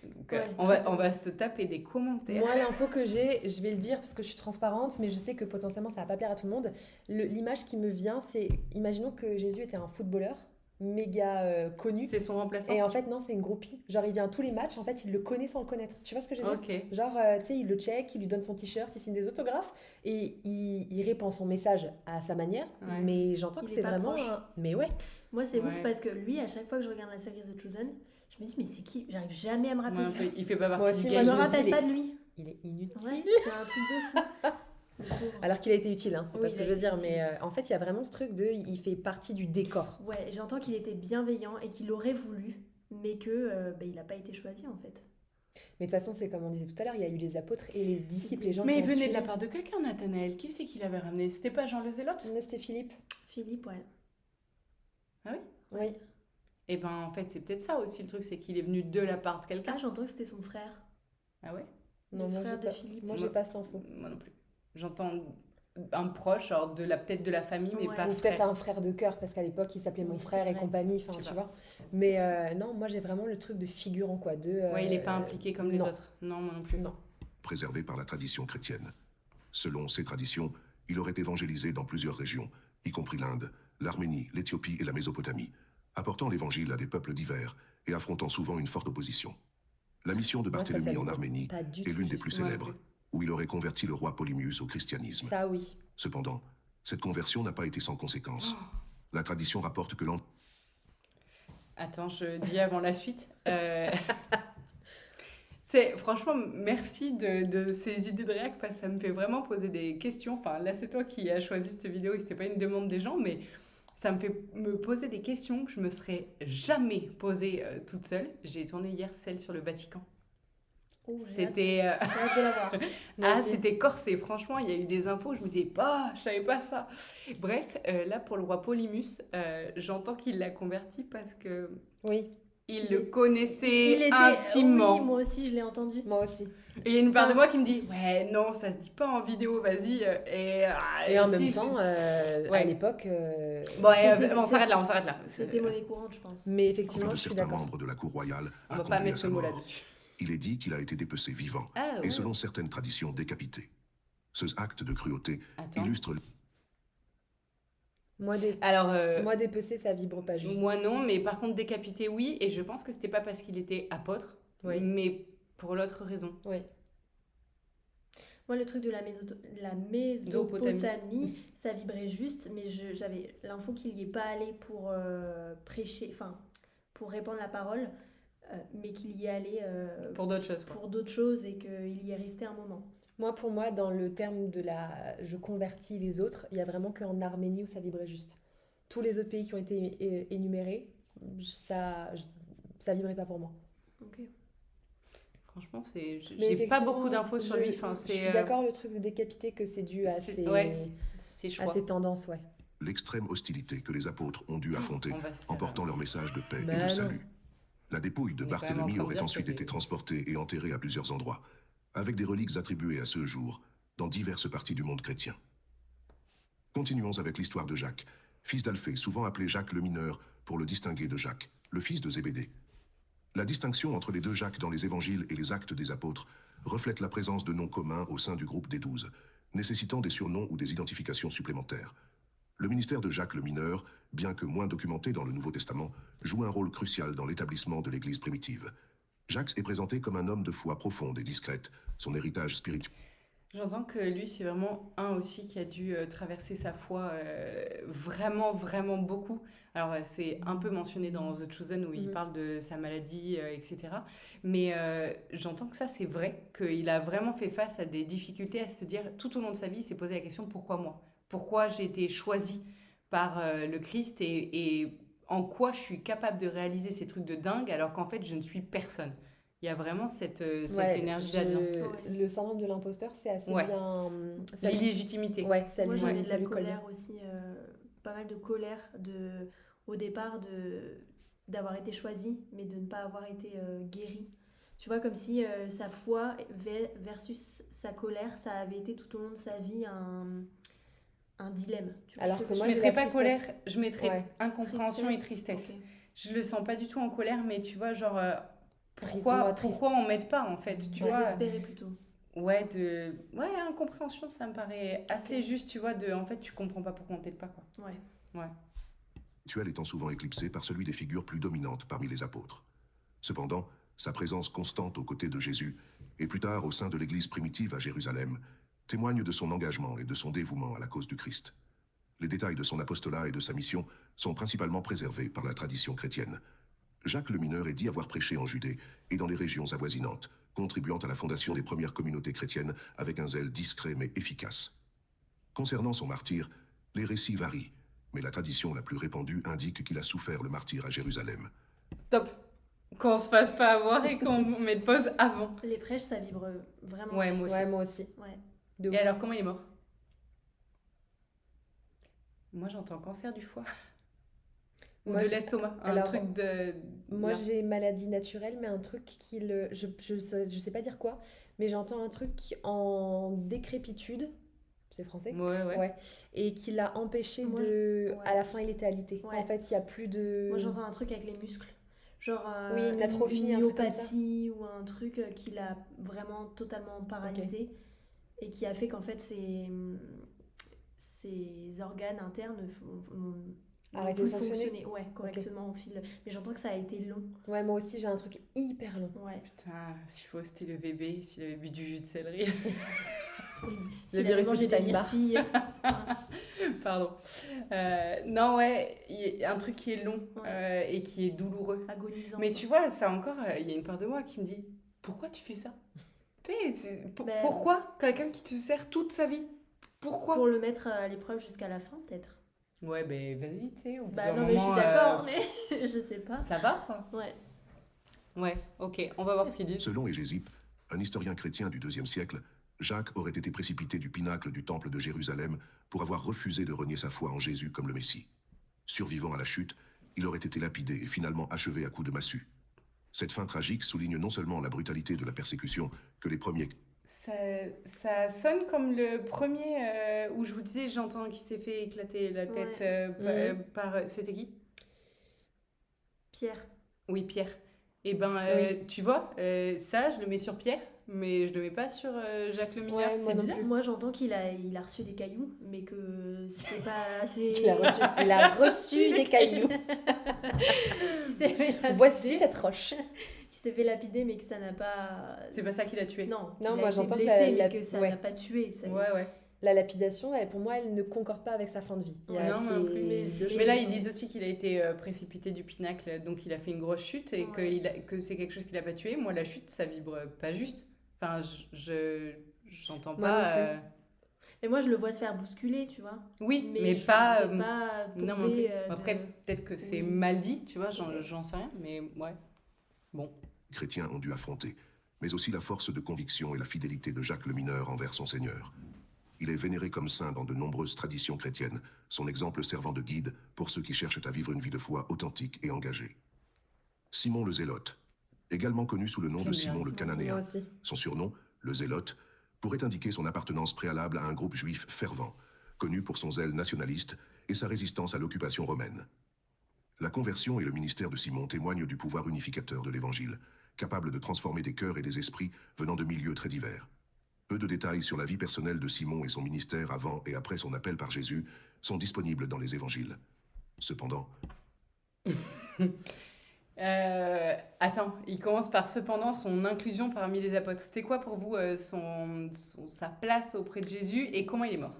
Donc, on va se taper des commentaires. Moi, l'info que j'ai, je vais le dire parce que je suis transparente, mais je sais que potentiellement ça va pas plaire à tout le monde. L'image qui me vient, c'est, imaginons que Jésus était un footballeur méga connu. C'est son remplaçant. Et en fait, non, c'est une groupie. Genre, il vient à tous les matchs, en fait, il le connaît sans le connaître. Tu vois ce que je veux dire? Ok. Genre, tu sais, il le check, il lui donne son t-shirt, il signe des autographes et il répand son message à sa manière. Ouais. Mais j'entends que c'est vraiment... Mais ouais. Moi, c'est ouf parce que lui, à chaque fois que je regarde la série The Chosen, je me dis, mais c'est qui? J'arrive jamais à me rappeler. Il fait pas partie du game. Je me rappelle pas de lui. Il est inutile. Ouais, c'est un truc de fou. Alors qu'il a été utile, hein, c'est pas ce que je veux dire, mais en fait, il y a vraiment ce truc de... Il fait partie du décor. Ouais, j'entends qu'il était bienveillant et qu'il aurait voulu, mais que il n'a pas été choisi, en fait. Mais de toute façon, c'est comme on disait tout à l'heure, il y a eu les apôtres et les disciples, les gens mais qui il venait suivi. de la part de quelqu'un, Nathanaël. Qui c'est qui l'avait ramené? C'était pas Jean le Zélote? Non, c'était Philippe. Philippe, ouais. Ah oui? Oui. Et ben en fait, c'est peut-être ça aussi le truc, c'est qu'il est venu de la part de quelqu'un. Ah, j'entends que c'était son frère. Ah ouais? Non, le moi, frère j'ai de pas... Philippe. Moi, j'ai pas cette info. Moi non plus. J'entends un proche, genre peut-être de la famille, mais pas ou frère. peut-être un frère de cœur, parce qu'à l'époque, il s'appelait mon frère et compagnie, enfin, tu vois. Mais non, moi, j'ai vraiment le truc de figurant, quoi. Ouais, il est pas impliqué comme les autres. Non, moi non plus. Non. Préservé par la tradition chrétienne. Selon ces traditions, il aurait évangélisé dans plusieurs régions, y compris l'Inde, l'Arménie, l'Éthiopie et la Mésopotamie, apportant l'évangile à des peuples divers et affrontant souvent une forte opposition. La mission de Barthélemy en Arménie est l'une des plus célèbres, où il aurait converti le roi Polybius au christianisme. Ça, oui. Cependant, cette conversion n'a pas été sans conséquences. La tradition rapporte que Attends, je dis avant la suite. Franchement, merci de ces idées de réac, parce que ça me fait vraiment poser des questions. Enfin, là, c'est toi qui as choisi cette vidéo et c'était pas une demande des gens, mais ça me fait me poser des questions que je me serais jamais posées toute seule. J'ai tourné hier celle sur le Vatican. C'était hâte de la voir. C'était corsé, franchement, il y a eu des infos, je me disais je savais pas ça. Bref, là pour le roi Polymus, j'entends qu'il l'a converti parce que il le connaissait intimement. Oui, moi aussi je l'ai entendu. Moi aussi. Et il y a une part de moi qui me dit ouais, non, ça se dit pas en vidéo, vas-y. Et en même temps, à l'époque. On s'arrête là. C'était monnaie courante, je pense. Mais effectivement, de je suis certains d'accord. membres de la cour royale on a va pas conduit à mettre sa le mot mort. là-dessus. Il est dit qu'il a été dépecé vivant, et selon certaines traditions, décapité. Ce acte de cruauté illustre... Moi, dépecé, ça vibre pas juste. Moi non, mais par contre décapité, oui. Et je pense que c'était pas parce qu'il était apôtre, mais pour l'autre raison. Oui. Moi, le truc de la Mésopotamie, ça vibrait juste, mais j'avais l'info qu'il n'y est pas allé pour prêcher, enfin, pour répandre la parole, mais qu'il y est allé pour d'autres choses. Pour d'autres choses et qu'il y est resté un moment. Pour moi, dans le terme de je convertis les autres, il y a vraiment qu'en Arménie où ça vibrait juste. Tous les autres pays qui ont été énumérés, ça vibrait pas pour moi. Ok. Franchement, j'ai pas effectivement, beaucoup d'infos sur lui. Enfin, je suis d'accord, le truc de décapiter, que c'est dû à ses à choix. ses tendances, ouais. L'extrême hostilité que les apôtres ont dû affronter On va se faire, en portant leur message de paix et Mais de non. salut. La dépouille de On est quand même en Barthélemy train de aurait dire ensuite qu'il y a été des- transportée et enterrée à plusieurs endroits, avec des reliques attribuées à ce jour dans diverses parties du monde chrétien. Continuons avec l'histoire de Jacques, fils d'Alphée, souvent appelé Jacques le mineur pour le distinguer de Jacques, le fils de Zébédée. La distinction entre les deux Jacques dans les évangiles et les actes des apôtres reflète la présence de noms communs au sein du groupe des 12, nécessitant des surnoms ou des identifications supplémentaires. Le ministère de Jacques le mineur, bien que moins documenté dans le Nouveau Testament, joue un rôle crucial dans l'établissement de l'Église primitive. Jacques est présenté comme un homme de foi profonde et discrète, son héritage spirituel. J'entends que lui, c'est vraiment un aussi qui a dû traverser sa foi vraiment, vraiment beaucoup. Alors, c'est un peu mentionné dans The Chosen où il parle de sa maladie, etc. Mais j'entends que ça, c'est vrai, qu'il a vraiment fait face à des difficultés, à se dire, tout au long de sa vie, il s'est posé la question, pourquoi moi ? Pourquoi j'ai été choisi par le Christ et en quoi je suis capable de réaliser ces trucs de dingue alors qu'en fait, je ne suis personne. Il y a vraiment cette énergie là-dedans. Le syndrome de l'imposteur, c'est assez Ouais. bien. L'illégitimité. Ouais, ça Moi lui- j'avais de ça la lui colle colère bien. aussi, pas mal de colère au départ d'avoir été choisi, mais de ne pas avoir été guéri. Tu vois, comme si sa foi versus sa colère, ça avait été tout au long de sa vie un dilemme. Tu vois Alors ce que Je moi, ne j'ai mettrais la pas colère, tristesse. je mettrais Ouais. incompréhension et tristesse. Ok. Je le sens pas du tout en colère, mais tu vois, genre, Moi, triste. pourquoi on m'aide pas en fait, tu vois Désespéré plutôt. Ouais, incompréhension, ça me paraît assez juste, tu vois, en fait, tu comprends pas pourquoi on t'aide pas, quoi. Ouais. Étant souvent éclipsé par celui des figures plus dominantes parmi les apôtres. Cependant, sa présence constante aux côtés de Jésus, et plus tard au sein de l'Église primitive à Jérusalem, témoigne de son engagement et de son dévouement à la cause du Christ. Les détails de son apostolat et de sa mission sont principalement préservés par la tradition chrétienne. Jacques le mineur est dit avoir prêché en Judée et dans les régions avoisinantes, contribuant à la fondation des premières communautés chrétiennes avec un zèle discret mais efficace. Concernant son martyre, les récits varient, mais la tradition la plus répandue indique qu'il a souffert le martyre à Jérusalem. Stop. Qu'on se fasse pas avoir et qu'on mette pause avant. Les prêches, ça vibre vraiment. Ouais, moi aussi. Ouais, moi aussi. Ouais. De Et ouf. alors, comment il est mort? Moi, j'entends cancer du foie. Ou Moi, de j'ai- l'estomac. Un alors, truc de... Moi, là. j'ai maladie naturelle, mais un truc je sais pas dire quoi, mais j'entends un truc en décrépitude, c'est français, Ouais. ouais, et qui l'a empêché Moi, de. ouais. À la fin, il était alité. Ouais. En fait, il y a plus de. Moi j'entends un truc avec les muscles. Genre Oui, une atrophie, une un truc comme ça. myopathie ou un truc qui l'a vraiment totalement paralysé et qui a fait qu'en fait ses organes internes n'ont Arrêter plus de fonctionner. fonctionné correctement au fil. Mais j'entends que ça a été long. Ouais, moi aussi, j'ai un truc hyper long. Ouais. Putain, s'il faut, c'était le bébé, s'il avait bu du jus de céleri. S'il virus avait mangé des Vitamin Bar. myrtilles. Putain. Pardon. Non, ouais, il y a un truc qui est long et qui est douloureux. Agonisant. Mais tu vois, ça encore, il y a une part de moi qui me dit, pourquoi tu fais ça? Tu sais, Ben- pourquoi quelqu'un qui te sert toute sa vie? Pourquoi? Pour le mettre à l'épreuve jusqu'à la fin, peut-être. Ouais, ben vas-y, tu sais, au bout Bah d'un non, mais je suis moment, d'accord, mais je sais pas. ça va, quoi. Ouais. Ouais, ok, on va voir ce qu'il dit. Selon Hégésippe, un historien chrétien du IIe siècle, Jacques aurait été précipité du pinacle du temple de Jérusalem pour avoir refusé de renier sa foi en Jésus comme le Messie. Survivant à la chute, il aurait été lapidé et finalement achevé à coups de massue. Cette fin tragique souligne non seulement la brutalité de la persécution que les premiers... Ça sonne comme le premier où je vous disais, j'entends qu'il s'est fait éclater la tête par... C'était qui? Pierre. Oui, Pierre. Et ben, tu vois, ça, je le mets sur Pierre, mais je le mets pas sur Jacques le mineur. Ouais, C'est moi non bizarre. plus. Moi, j'entends qu'il a reçu des cailloux, mais que c'était pas assez. Il a reçu des cailloux. Qu'il s'est fait lapider. Voici cette roche. Qu'il s'est fait lapider, mais que ça n'a pas. C'est pas ça qui l'a tué. Non, Non, qu'il a moi, été j'entends que blessé, la- mais que ça ouais. n'a pas tué. Ça Ouais. La lapidation, pour moi, elle ne concorde pas avec sa fin de vie. Il y a Non, non plus. deux Mais choses. là, ils disent aussi qu'il a été précipité du pinacle, donc il a fait une grosse chute et Ouais. que c'est quelque chose qui l'a pas tué. Moi, la chute, ça vibre pas juste. Enfin, j'entends Moi pas... non plus. Et moi, je le vois se faire bousculer, tu vois. Oui, mais je pas... vais pas non, tomber, non plus. Après, peut-être que c'est Oui. mal dit, tu vois, Peut-être. j'en sais rien, mais ouais. Bon. chrétiens ont dû affronter, mais aussi la force de conviction et la fidélité de Jacques le Mineur envers son Seigneur. Il est vénéré comme saint dans de nombreuses traditions chrétiennes, son exemple servant de guide pour ceux qui cherchent à vivre une vie de foi authentique et engagée. Simon le Zélote, également connu sous le nom de J'aime bien. Simon le Moi Cananéen, aussi. son surnom, le Zélote, pourrait indiquer son appartenance préalable à un groupe juif fervent, connu pour son zèle nationaliste et sa résistance à l'occupation romaine. La conversion et le ministère de Simon témoignent du pouvoir unificateur de l'Évangile, capable de transformer des cœurs et des esprits venant de milieux très divers. Peu de détails sur la vie personnelle de Simon et son ministère avant et après son appel par Jésus sont disponibles dans les Évangiles. Cependant, Attends, il commence par cependant son inclusion parmi les apôtres. C'était quoi pour vous sa place auprès de Jésus et comment il est mort?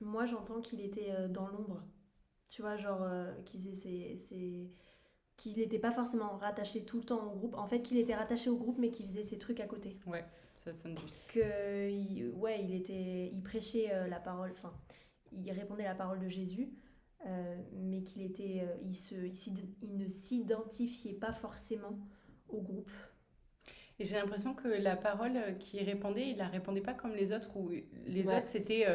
Moi, j'entends qu'il était dans l'ombre. Tu vois, genre, qu'il n'était pas forcément rattaché tout le temps au groupe. En fait, qu'il était rattaché au groupe, mais qu'il faisait ses trucs à côté. Ouais, ça sonne juste. Il prêchait la parole, enfin, il répondait la parole de Jésus, mais il ne s'identifiait pas forcément au groupe. Et j'ai l'impression que la parole qu'il répondait, il la répondait pas comme les autres, où les Ouais. autres c'était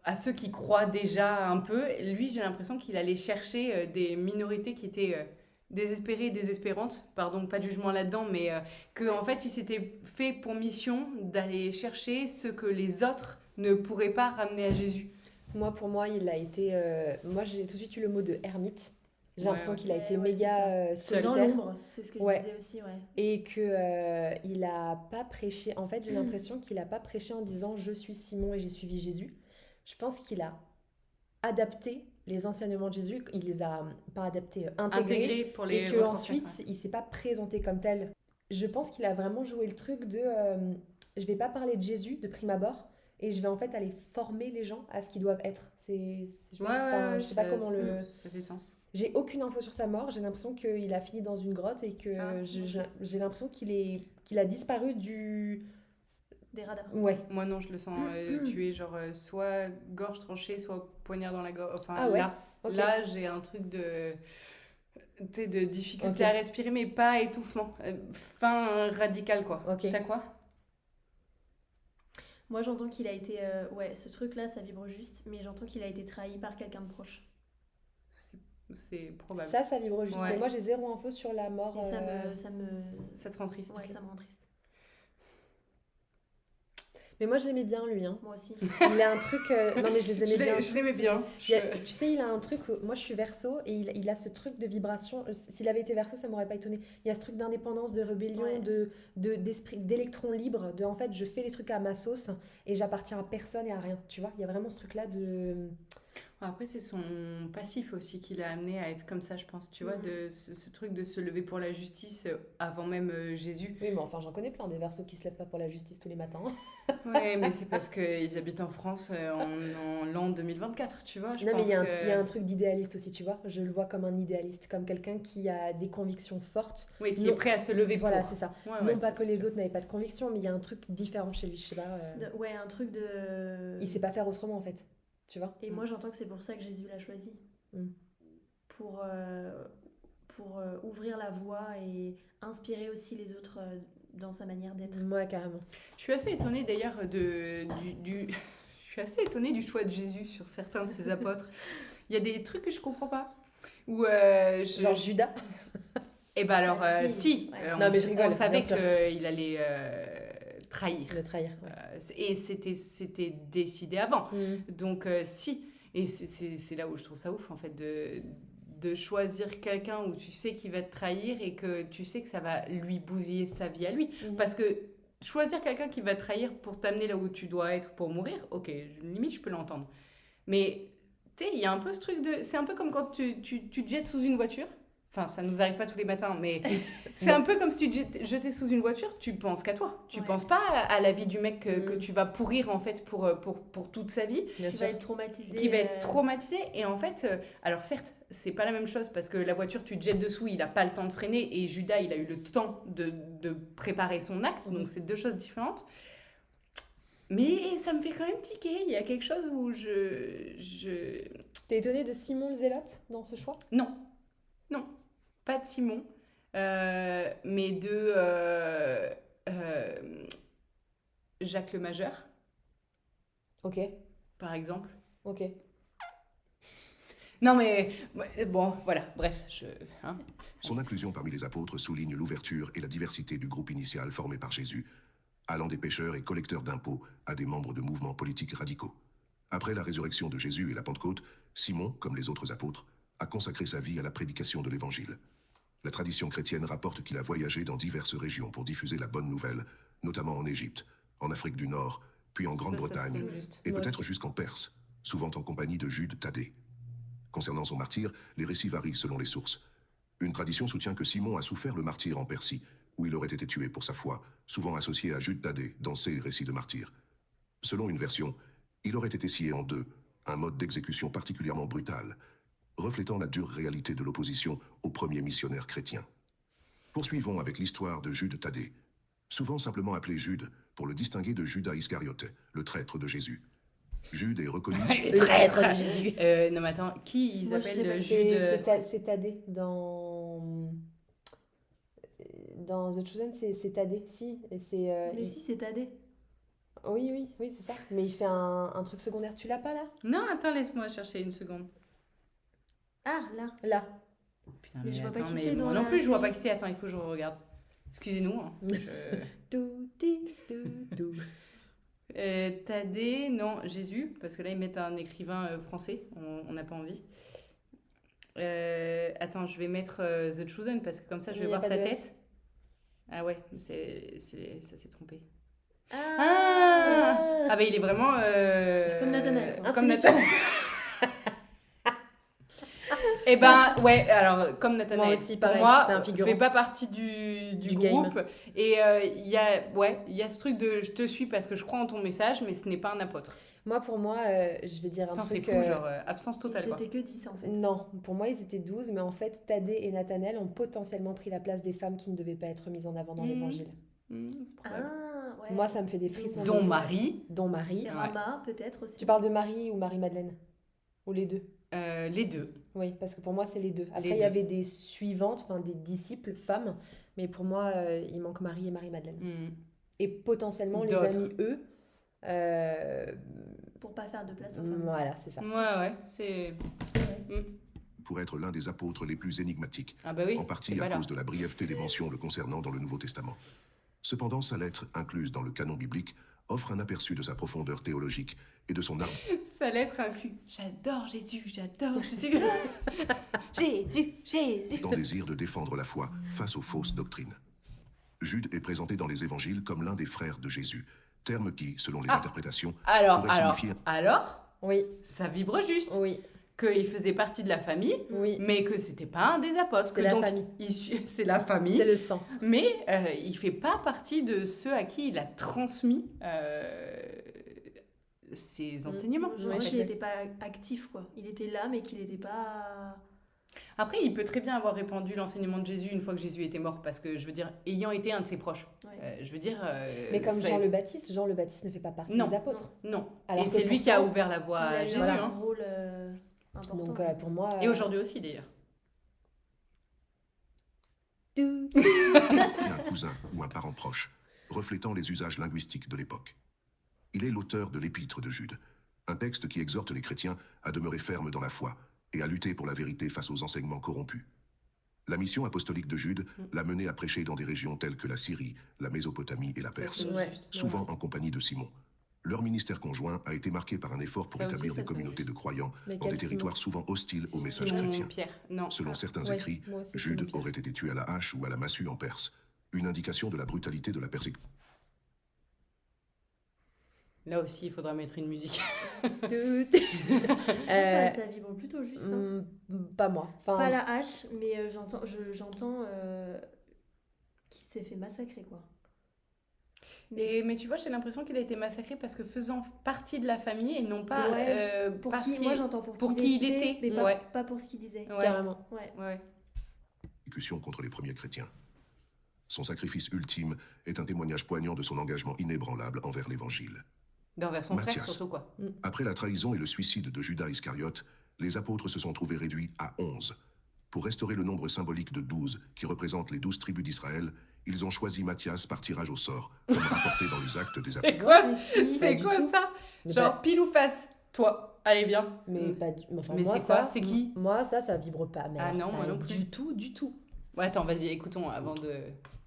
à ceux qui croient déjà un peu. Lui, j'ai l'impression qu'il allait chercher des minorités qui étaient désespérées et désespérantes. Pardon, pas de jugement là-dedans, mais que en fait, il s'était fait pour mission d'aller chercher ce que les autres ne pourraient pas ramener à Jésus. Moi, pour moi, il a été... Moi, j'ai tout de suite eu le mot de ermite. J'ai Ouais, l'impression ouais. qu'il a été Ouais, méga C'est dans solitaire. l'ombre, c'est ce que Ouais. je disais aussi, ouais. Et que il a pas prêché. En fait, j'ai l'impression qu'il a pas prêché en disant je suis Simon et j'ai suivi Jésus. Je pense qu'il a adapté les enseignements de Jésus. Il les a pas adaptés, intégrés. Intégré pour les Et que retransmettre, ensuite, il s'est pas présenté comme tel. Je pense qu'il a vraiment joué le truc de je vais pas parler de Jésus de prime abord et je vais en fait aller former les gens à ce qu'ils doivent être. Je Ouais, enfin, je sais pas ça- comment le. ça fait sens. J'ai aucune info sur sa mort. J'ai l'impression qu'il a fini dans une grotte et que Ah, j'ai l'impression qu'il a disparu du. Des radars. Ouais. Moi non, je le sens tué, genre soit gorge tranchée, soit poignard dans la gorge. Enfin Ah ouais, là, ok. là j'ai un truc de, tu sais, de difficulté Ok. à respirer, mais pas étouffement. Fin radical quoi. Ok. T'as quoi? Moi, j'entends qu'il a été... ouais, ce truc-là, ça vibre juste, mais j'entends qu'il a été trahi par quelqu'un de proche. C'est probable. Ça vibre juste. Ouais. Mais moi, j'ai zéro info sur la mort. Et ça me... Ça te rend triste. Ouais, ça me rend triste. Mais moi, je l'aimais bien, lui. Hein. Moi aussi. Il a un truc. Non, mais je les aimais bien. Je l'aimais tous. bien. Tu sais, il a un truc. Moi, je suis verso et il a ce truc de vibration. S'il avait été verso, ça m'aurait pas étonné. Il y a ce truc d'indépendance, de rébellion, Ouais. d'esprit, d'électron libre. De en fait, je fais les trucs à ma sauce et j'appartiens à personne et à rien. Tu vois, il y a vraiment ce truc-là de. Après, c'est son passif aussi qui l'a amené à être comme ça, je pense. Tu vois, de ce truc de se lever pour la justice avant même Jésus. Oui, mais enfin, j'en connais plein des versos qui se lèvent pas pour la justice tous les matins. Ouais, mais c'est parce qu'ils habitent en France en l'an 2024, tu vois. Je Non, mais pense il y que... a un truc d'idéaliste aussi, tu vois. Je le vois comme un idéaliste, comme quelqu'un qui a des convictions fortes. Oui, qui Non. est prêt à se lever Voilà, pour. c'est ça. Ouais, Non ouais, pas ça, que c'est les sûr. autres n'avaient pas de conviction, mais il y a un truc différent chez lui, je sais pas. Ouais, un truc de... Il sait pas faire autrement en fait, tu vois. Et moi, j'entends que c'est pour ça que Jésus l'a choisi. Mm. Pour ouvrir la voie et inspirer aussi les autres dans sa manière d'être. Moi, carrément. Je suis assez étonnée d'ailleurs je suis assez étonnée du choix de Jésus sur certains de ses apôtres. Il y a des trucs que je comprends pas. Ou Genre Judas. Eh ben alors, Ah, si. si, Ouais. Non, mais je rigole, on savait bien sûr. qu'il allait trahir. Le trahir. Ouais. Et c'était décidé avant. Mm. Donc si, et c'est là où je trouve ça ouf en fait de choisir quelqu'un où tu sais qu'il va te trahir et que tu sais que ça va lui bousiller sa vie à lui. Mm. Parce que choisir quelqu'un qui va te trahir pour t'amener là où tu dois être pour mourir, ok, limite je peux l'entendre. Mais tu sais, il y a un peu ce truc de... C'est un peu comme quand tu te jettes sous une voiture. Enfin, ça nous arrive pas tous les matins, mais c'est un peu comme si tu te jetais sous une voiture, tu penses qu'à toi. Tu Ouais. penses pas à la vie du mec que tu vas pourrir en fait pour toute sa vie, Bien Qui sûr. va être traumatisé. qui va être traumatisé. Et en fait, alors certes, c'est pas la même chose parce que la voiture, tu te jettes dessous, il a pas le temps de freiner et Judas, il a eu le temps de préparer son acte, donc c'est deux choses différentes. Mais ça me fait quand même tiquer. Il y a quelque chose où T'es étonnée de Simon le Zélote dans ce choix? Non, non, pas de Simon, mais de Jacques le Majeur, Ok, par exemple. ok. Non, mais bon, voilà, bref, hein. Son inclusion parmi les apôtres souligne l'ouverture et la diversité du groupe initial formé par Jésus, allant des pêcheurs et collecteurs d'impôts à des membres de mouvements politiques radicaux. Après la résurrection de Jésus et la Pentecôte, Simon, comme les autres apôtres, a consacré sa vie à la prédication de l'Évangile. La tradition chrétienne rapporte qu'il a voyagé dans diverses régions pour diffuser la bonne nouvelle, notamment en Égypte, en Afrique du Nord, puis en Grande-Bretagne, sonne juste. et Moi peut-être aussi. jusqu'en Perse, souvent en compagnie de Jude Thaddée. Concernant son martyre, les récits varient selon les sources. Une tradition soutient que Simon a souffert le martyre en Persie, où il aurait été tué pour sa foi, souvent associé à Jude Thaddée dans ses récits de martyr. Selon une version, il aurait été scié en deux, un mode d'exécution particulièrement brutal, reflétant la dure réalité de l'opposition aux premiers missionnaires chrétiens. Poursuivons avec l'histoire de Jude Thaddée, souvent simplement appelé Jude, pour le distinguer de Judas Iscariote, le traître de Jésus. Jude est reconnu... Les Le traître traîtres de Jésus. Non, mais attends, qui ils Moi, je sais appellent pas, Jude C'est Thaddée dans The Chosen, c'est Thaddée, si. Et c'est, Mais si, c'est Thaddée. Oui, c'est ça. Mais il fait un truc secondaire. Tu l'as pas là? Non, attends, laisse-moi chercher une seconde. Ah, là. Là. Putain, Mais je vois pas attends, qui mais c'est dans moi non la plus, je vois pas série. qui c'est. Attends, il faut que je regarde. Excusez-nous. Hein. Thaddée, non, Jésus, parce que là, ils mettent un écrivain français. On n'a pas envie. Attends, je vais mettre The Chosen, parce que comme ça, je vais Il y a voir pas sa de S. tête. Ah ouais, ça s'est trompé. Ah, Ah bah il est vraiment... Comme Nathanaël, quoi. Comme Ah, c'est Nathanaël. Eh ben, ouais, alors, comme Nathanaël. Moi aussi, Pour pareil, moi, c'est un figurant. fait pas partie du game. groupe. Et il y a ce truc de je te suis parce que je crois en ton message, mais ce n'est pas un apôtre. Pour moi, je vais dire un Putain, c'est truc. fou, genre absence totale, quoi. C'était que 10 en fait. Non, pour moi, ils étaient 12, mais en fait, Thaddée et Nathanaël ont potentiellement pris la place des femmes qui ne devaient pas être mises en avant dans Mhm. l'évangile. C'est probable. Ah, ouais. Moi, ça me fait des frissons. Dont Marie. Dont Marie. Et Rama, peut-être aussi. Tu parles de Marie ou Marie-Madeleine? Ou les deux? Les deux. Oui, parce que pour moi, c'est les deux. Après, Les il y deux. avait des suivantes, enfin des disciples femmes, mais pour moi, il manque Marie et Marie-Madeleine. Mm. Et potentiellement, les D'autres. amis, eux. Pour pas faire de place aux femmes. Voilà, c'est ça. Ouais, c'est... pour être l'un des apôtres les plus énigmatiques, Ah bah oui. en partie Et à voilà. cause de la brièveté des mentions le concernant dans le Nouveau Testament. Cependant, sa lettre, incluse dans le canon biblique, offre un aperçu de sa profondeur théologique et de son art Sa lettre inclut. J'adore Jésus, j'adore Jésus. Jésus. dans le désir de défendre la foi face aux fausses doctrines. Jude est présenté dans les évangiles comme l'un des frères de Jésus, terme qui, selon les interprétations, pourrait signifier Alors, Oui, ça vibre juste. oui, Qu'il faisait partie de la famille, oui. mais que c'était pas un des apôtres. C'est que la donc, famille. C'est la famille. C'est le sang. Mais il fait pas partie de ceux à qui il a transmis ses enseignements. Je Ouais, crois je qu'il sais. n'était pas actif, quoi. Il était là, mais qu'il n'était pas... Après, il peut très bien avoir répandu l'enseignement de Jésus une fois que Jésus était mort, parce que je veux dire, ayant été un de ses proches, Ouais. je veux dire. Mais comme c'est- Jean le Baptiste ne fait pas partie Non. des apôtres. Non. Alors Et que c'est lui qui a pourtant- ouvert la voie Il à a eu Jésus. Voilà. un Hein. rôle important. Donc pour moi. Et aujourd'hui aussi, d'ailleurs. un cousin ou un parent proche, reflétant les usages linguistiques de l'époque. Il est l'auteur de l'Épître de Jude, un texte qui exhorte les chrétiens à demeurer fermes dans la foi et à lutter pour la vérité face aux enseignements corrompus. La mission apostolique de Jude l'a mené à prêcher dans des régions telles que la Syrie, la Mésopotamie et la Perse, Ça, c'est Ouais. juste. souvent en compagnie de Simon. Leur ministère conjoint a été marqué par un effort pour Ça aussi, établir ça, des c'est communautés juste. de croyants Mais dans quel des territoires souvent hostiles au message Simon chrétien. Pierre. Non. Selon certains Ouais, écrits, moi aussi, Jude Simon Pierre. aurait été tué à la hache ou à la massue en Perse, une indication de la brutalité de la persécution. Là aussi, il faudra mettre une musique. Ça vibre plutôt juste. Hein. Pas moi. Enfin, Pas la hache, mais j'entends qu'il s'est fait massacrer, quoi. Mais tu vois, j'ai l'impression qu'il a été massacré parce que faisant partie de la famille et non pas Ouais, pour parce qui, qu'il- moi j'entends pour qui il était. mais Ouais. pas pour ce qu'il disait. Ouais. carrément. Ouais. Ouais. persécution contre les premiers chrétiens. Son sacrifice ultime est un témoignage poignant de son engagement inébranlable envers l'Évangile. Envers son frère, Matthias. surtout, quoi. Après la trahison et le suicide de Judas Iscariote, les apôtres se sont trouvés réduits à 11. Pour restaurer le nombre symbolique de 12, qui représente les 12 tribus d'Israël, ils ont choisi Matthias par tirage au sort, comme rapporté dans les actes des apôtres. C'est quoi, Pas du tout. ça? Mais Genre, pile ou face? Toi, allez, viens. Mais pas du... enfin, Mais moi, c'est quoi? ça, C'est qui? Moi, ça vibre pas. Mais Ah alors, non, moi pas non plus. Du tout, du tout. Ouais, attends, vas-y, écoutons avant de...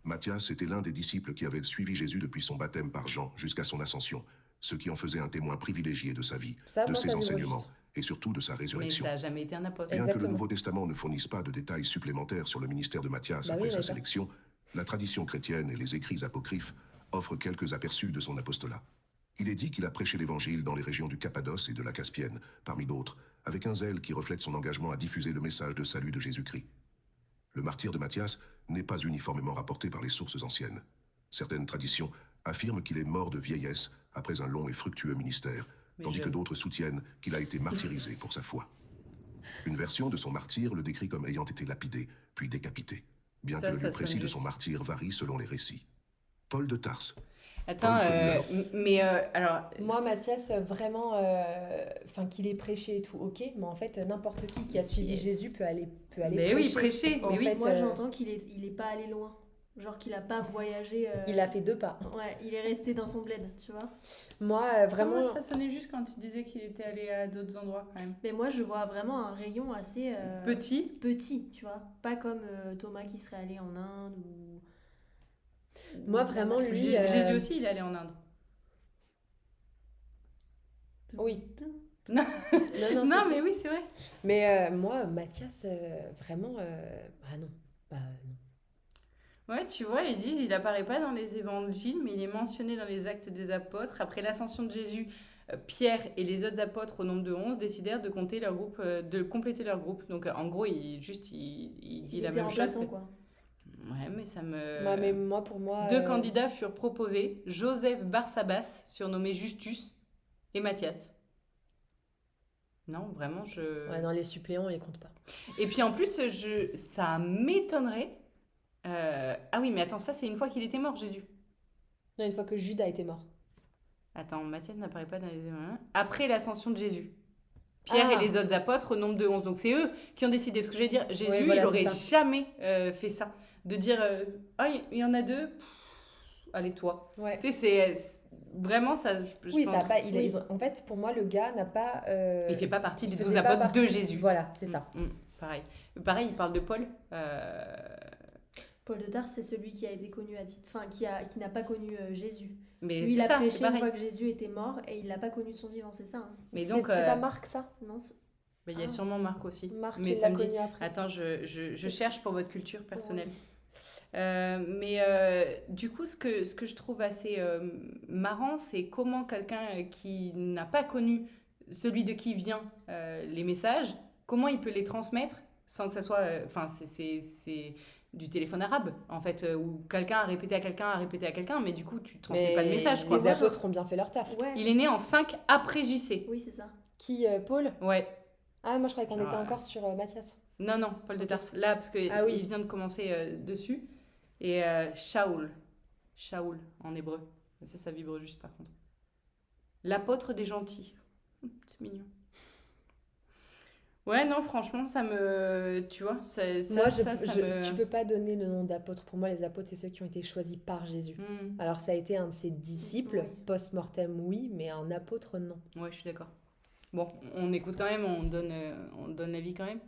Matthias était l'un des disciples qui avait suivi Jésus depuis son baptême par Jean jusqu'à son ascension, ce qui en faisait un témoin privilégié de sa vie, Ça, de moi, ses ça vibre enseignements juste. et surtout de sa Mais résurrection. ça a jamais été un apôtre. Bien que le Exactement. Nouveau Testament ne fournisse pas de détails supplémentaires sur le ministère de Matthias Bah après oui, sa mais pas. sélection, la tradition chrétienne et les écrits apocryphes offrent quelques aperçus de son apostolat. Il est dit qu'il a prêché l'évangile dans les régions du Cappadoce et de la Caspienne, parmi d'autres, avec un zèle qui reflète son engagement à diffuser le message de salut de Jésus-Christ. Le martyre de Matthias n'est pas uniformément rapporté par les sources anciennes. Certaines traditions affirment qu'il est mort de vieillesse après un long et fructueux ministère, Mais tandis je- que d'autres soutiennent qu'il a été martyrisé pour sa foi. Une version de son martyre le décrit comme ayant été lapidé, puis décapité, bien Ça, que le ça lieu précis sonne de son juste. martyre varie selon les récits. Paul de Tarse. Attends, alors... Moi, Mathias, vraiment, enfin, qu'il ait prêché et tout, ok, mais en fait, n'importe qui a suivi Yes. Jésus peut aller Mais oui, prêcher, En mais oui. fait, Moi, j'entends qu'il est pas allé loin. Genre qu'il a pas voyagé. il a fait 2 pas. Ouais, il est resté dans son bled, tu vois. Moi, vraiment, Vraiment, ça sonnait juste quand il disait qu'il était allé à d'autres endroits, quand même. Mais moi, je vois vraiment un rayon assez Petit. petit, tu vois. Pas comme Thomas qui serait allé en Inde ou. Moi, vraiment, lui, Jésus aussi, il est allé en Inde. oui. Non, Non, non c'est mais ça. oui, c'est vrai. Mais moi, Mathias, vraiment, ah non. Bah, non. Ouais, tu vois, ils disent il apparaît pas dans les évangiles, mais il est mentionné dans les actes des apôtres. Après l'ascension de Jésus, Pierre et les autres apôtres au nombre de 11 décidèrent de compter leur groupe, de compléter leur groupe. Donc en gros, il dit Il la était même chose. remplaçant, quoi. Ouais, mais ça me... Ouais, mais moi, pour moi. Deux candidats furent proposés, Joseph Barsabas, surnommé Justus, et Matthias. Non, vraiment, Ouais, non, les suppléants, ils comptent pas. Et puis en plus, ça m'étonnerait... Ah oui, mais attends, ça c'est une fois qu'il était mort, Jésus. Non, une fois que Judas était mort. Attends, Matthias n'apparaît pas dans les... Après l'ascension de Jésus. Pierre Ah. et les autres apôtres au nombre de 11. Donc c'est eux qui ont décidé. Parce que j'allais dire, Jésus, Ouais, voilà, il aurait c'est ça. jamais fait ça. De dire, ah, il y en a 2, allez toi. Ouais. Tu sais, vraiment ça, je Oui, pense... ça a pas. Oui. En fait, pour moi, le gars n'a pas. Il fait pas partie des il 12 faisait pas apôtres de partie- Jésus. Voilà, c'est ça. Pareil. Pareil, il parle de Paul. Paul de Tarse, c'est celui qui a été connu à titre. Enfin, qui n'a pas connu Jésus. Mais Lui, il c'est a ça, c'est prêché une pareil. fois que Jésus était mort et il l'a pas connu de son vivant, c'est ça hein. Mais C'est donc, pas Marc, ça? Non, il y a sûrement Marc aussi. Marc, mais il ça l'a me dit... connu après. Attends, je cherche pour votre culture personnelle. Du coup, ce que je trouve assez marrant, c'est comment quelqu'un qui n'a pas connu celui de qui vient les messages, comment il peut les transmettre sans que ça soit... Enfin, c'est du téléphone arabe, en fait, où quelqu'un a répété à quelqu'un, mais du coup, tu transmets pas de message, quoi. Les apôtres ont bien fait leur taf. Ouais. Il est né en 5 après JC. Oui, c'est ça. Qui, Paul? Ouais. Ah, moi, je croyais qu'on Genre, était encore sur Mathias. Non, Paul de Ok. Tarse. Là, parce qu'il Ah oui. vient de commencer dessus. Et Shaoul en hébreu. Ça vibre juste par contre. L'apôtre des gentils. C'est mignon. Ouais, non, franchement, ça me... Tu vois, Moi, ça me... tu peux pas donner le nom d'apôtre. Pour moi, les apôtres, c'est ceux qui ont été choisis par Jésus. Alors, ça a été un de ses disciples. Oui. Post-mortem, oui, mais un apôtre, non. Ouais, je suis d'accord. Bon, on écoute quand même, on donne l'avis quand même.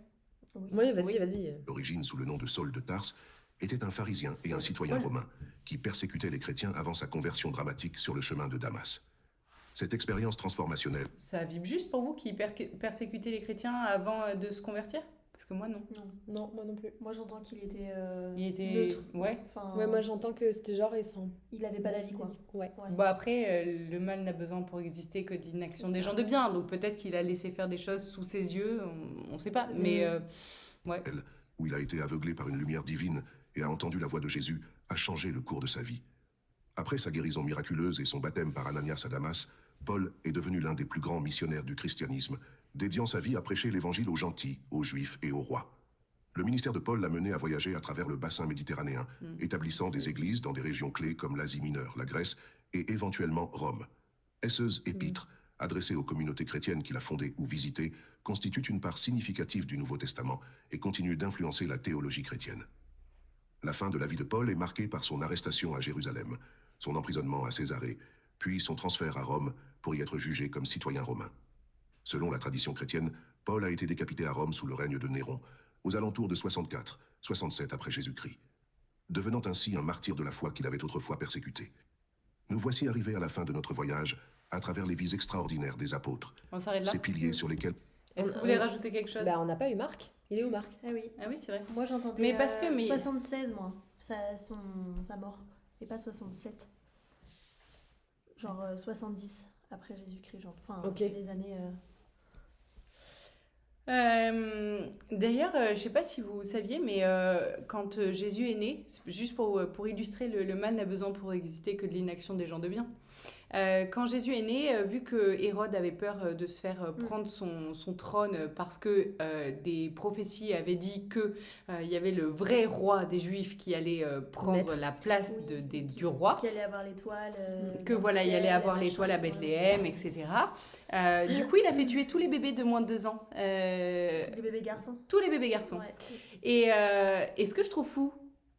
Oui, vas-y, Oui. vas-y. D'origine sous le nom de Saul de Tarse, était un pharisien et un citoyen romain qui persécutait les chrétiens avant sa conversion dramatique sur le chemin de Damas. Cette expérience transformationnelle Ça vibre juste pour vous qui persécutait les chrétiens avant de se convertir? Parce que moi, non. Non. Non, moi non plus. Moi, j'entends qu'il était, Il était... neutre. Ouais. Enfin, Ouais, moi, j'entends que c'était genre, ils sont... il avait pas d'avis, quoi. Ouais. Ouais. Bon, après, le mal n'a besoin pour exister que de l'inaction C'est des ça. gens de bien. Donc peut-être qu'il a laissé faire des choses sous ses yeux, on ne sait pas. Peut-être. Mais ouais. où il a été aveuglé par une lumière divine et a entendu la voix de Jésus, a changé le cours de sa vie. Après sa guérison miraculeuse et son baptême par Ananias à Damas, Paul est devenu l'un des plus grands missionnaires du christianisme, dédiant sa vie à prêcher l'évangile aux gentils, aux juifs et aux rois. Le ministère de Paul l'a mené à voyager à travers le bassin méditerranéen, établissant des églises dans des régions clés comme l'Asie mineure, la Grèce et éventuellement Rome. Esseuse épître, adressée aux communautés chrétiennes qu'il a fondées ou visitées, constitue une part significative du Nouveau Testament et continue d'influencer la théologie chrétienne. La fin de la vie de Paul est marquée par son arrestation à Jérusalem, son emprisonnement à Césarée, puis son transfert à Rome pour y être jugé comme citoyen romain. Selon la tradition chrétienne, Paul a été décapité à Rome sous le règne de Néron, aux alentours de 64-67 après Jésus-Christ, devenant ainsi un martyr de la foi qu'il avait autrefois persécuté. Nous voici arrivés à la fin de notre voyage à travers les vies extraordinaires des apôtres, On s'arrête là. ces piliers sur lesquels... Est-ce que vous voulez rajouter quelque chose? On n'a pas eu Marc. Il est où Marc? Ah oui. Ah oui, c'est vrai. Moi j'entendais Mais parce que, 76 moi, sa mort, et pas 67. Genre 70 après Jésus-Christ, genre. Enfin, Ok. les années... D'ailleurs, je sais pas si vous saviez, mais quand Jésus est né, c'est juste pour illustrer le mal n'a besoin pour exister que de l'inaction des gens de bien. Quand Jésus est né, vu que Hérode avait peur de se faire prendre son trône parce que des prophéties avaient dit que il y avait le vrai roi des Juifs qui allait prendre Naître. la place du roi. Qui allait avoir l'étoile. Que dans voilà, le il allait ciel, avoir machin, l'étoile à Bethléem, etc. Du coup, il a fait tuer tous les bébés de moins de 2 ans. Les bébés garçons. Tous les bébés garçons. Ouais. Et ce que je trouve fou,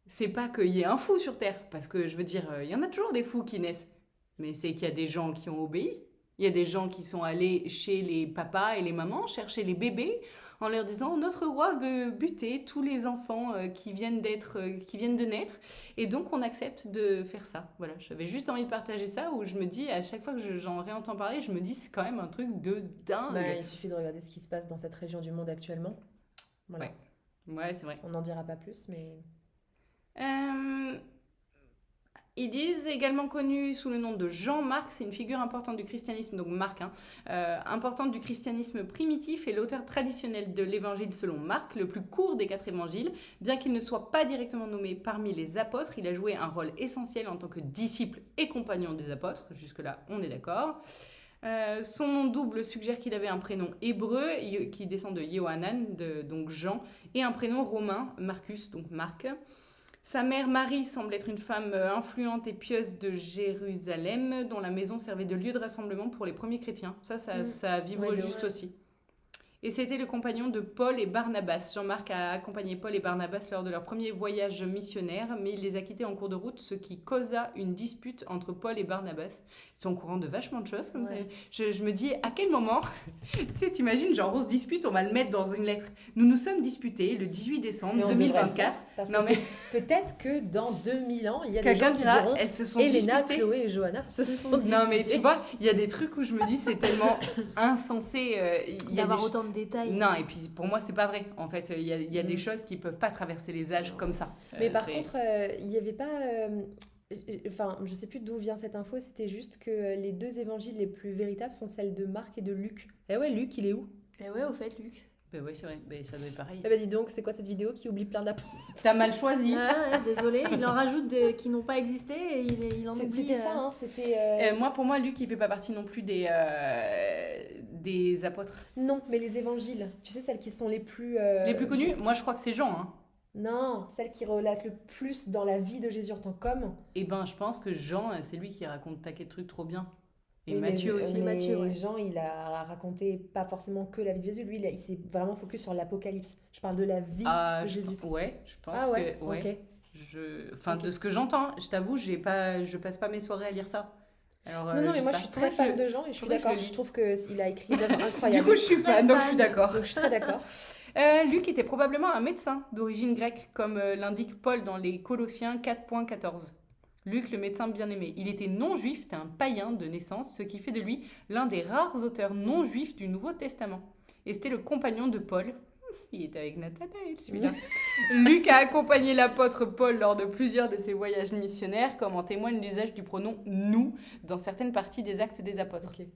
c'est pas qu'il y ait un fou sur Terre, parce que je veux dire, il y en a toujours des fous qui naissent, mais c'est qu'il y a des gens qui ont obéi. Il y a des gens qui sont allés chez les papas et les mamans chercher les bébés en leur disant notre roi veut buter tous les enfants qui viennent de naître, et donc on accepte de faire ça. Voilà, j'avais juste envie de partager ça, où je me dis à chaque fois que j'en réentends parler, je me dis c'est quand même un truc de dingue. Il suffit de regarder ce qui se passe dans cette région du monde actuellement. Voilà. Ouais, c'est vrai. On n'en dira pas plus, mais... Ils disent également connu sous le nom de Jean-Marc, c'est une figure importante du christianisme, donc Marc, importante du christianisme primitif et l'auteur traditionnel de l'évangile selon Marc, le plus court des 4 évangiles. Bien qu'il ne soit pas directement nommé parmi les apôtres, il a joué un rôle essentiel en tant que disciple et compagnon des apôtres, jusque-là on est d'accord. Son nom double suggère qu'il avait un prénom hébreu qui descend de Yohanan, donc Jean, et un prénom romain, Marcus, donc Marc. Sa mère Marie semble être une femme influente et pieuse de Jérusalem, dont la maison servait de lieu de rassemblement pour les premiers chrétiens. Ça vibre juste aussi. Et c'était le compagnon de Paul et Barnabas. Jean-Marc a accompagné Paul et Barnabas lors de leur premier voyage missionnaire, mais il les a quittés en cours de route, ce qui causa une dispute entre Paul et Barnabas. Ils sont au courant de vachement de choses comme ça. Je me dis, à quel moment, tu sais, t'imagines, genre on se dispute, on va le mettre dans une lettre. Nous nous sommes disputés le 18 décembre 2024. Peut-être que dans 2000 ans, il y a des quelqu'un gens qui diront elles se sont Elena, disputées. Chloé et Johanna se sont Non mais disputées. tu vois, il y a des trucs où je me dis c'est tellement insensé. Il y a d'avoir des autant de détails. Non, et puis pour moi c'est pas vrai. En fait, il y a des choses qui peuvent pas traverser les âges comme ça. Mais par contre, il n'y avait pas... Enfin, je sais plus d'où vient cette info, c'était juste que les 2 évangiles les plus véritables sont celles de Marc et de Luc. Eh ouais, Luc, il est où? Et ouais, au fait, Luc. Ben ouais, c'est vrai, ben, ça doit être pareil. Eh ben dis donc, c'est quoi cette vidéo qui oublie plein d'apôtres? T'as mal choisi. Ah, désolé, il en rajoute qui n'ont pas existé et il en oublie. C'était ça, hein, c'était... Pour moi, Luc, il fait pas partie non plus des apôtres. Non, mais les évangiles, tu sais, celles qui sont les plus... Les plus connus, moi je crois que c'est Jean. Hein. Non, celles qui relatent le plus dans la vie de Jésus en tant qu'homme. Eh ben, je pense que Jean, c'est lui qui raconte taquet de trucs trop bien. Et Oui, Matthieu mais, aussi. mais Matthieu, ouais. Jean, il a raconté pas forcément que la vie de Jésus. Lui, il s'est vraiment focus sur l'Apocalypse. Je parle de la vie de Jésus. Ouais, je pense Ah ouais, que... Ouais. ok. Enfin, Ok. de ce que j'entends, je t'avoue, je passe pas mes soirées à lire ça. Alors, Non, mais moi, je sais suis pas. très fan de Jean et je suis faudrait que d'accord. je le Je lise. trouve qu'il a écrit une œuvre Du incroyable. coup, je suis fan, donc je suis d'accord. Donc, je suis très d'accord. Luc était probablement un médecin d'origine grecque, comme l'indique Paul dans les Colossiens 4.14. Luc, le médecin bien-aimé. Il était non-juif, c'était un païen de naissance, ce qui fait de lui l'un des rares auteurs non-juifs du Nouveau Testament. Et c'était le compagnon de Paul. Il était avec Nathanaël, celui-là. Luc a accompagné l'apôtre Paul lors de plusieurs de ses voyages missionnaires, comme en témoigne l'usage du pronom « nous » dans certaines parties des Actes des Apôtres. Ok.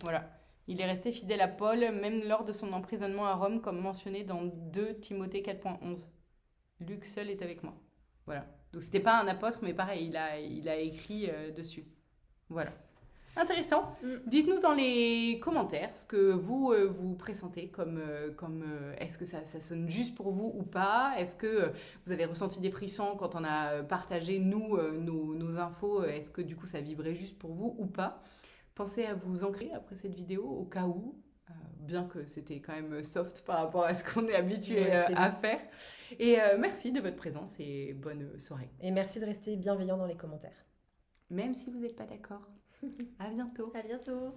Voilà. Il est resté fidèle à Paul, même lors de son emprisonnement à Rome, comme mentionné dans 2 Timothée 4.11. Luc seul est avec moi. Voilà. Donc c'était pas un apôtre, mais pareil, il a écrit dessus. Voilà. Intéressant. Dites-nous dans les commentaires ce que vous pressentez comme est-ce que ça sonne juste pour vous ou pas? Est-ce que vous avez ressenti des frissons quand on a partagé nos infos? Est-ce que du coup ça vibrait juste pour vous ou pas? Pensez à vous ancrer après cette vidéo au cas où, bien que c'était quand même soft par rapport à ce qu'on est habitué à faire. Et merci de votre présence et bonne soirée. Et merci de rester bienveillant dans les commentaires. Même si vous n'êtes pas d'accord. À bientôt. À bientôt.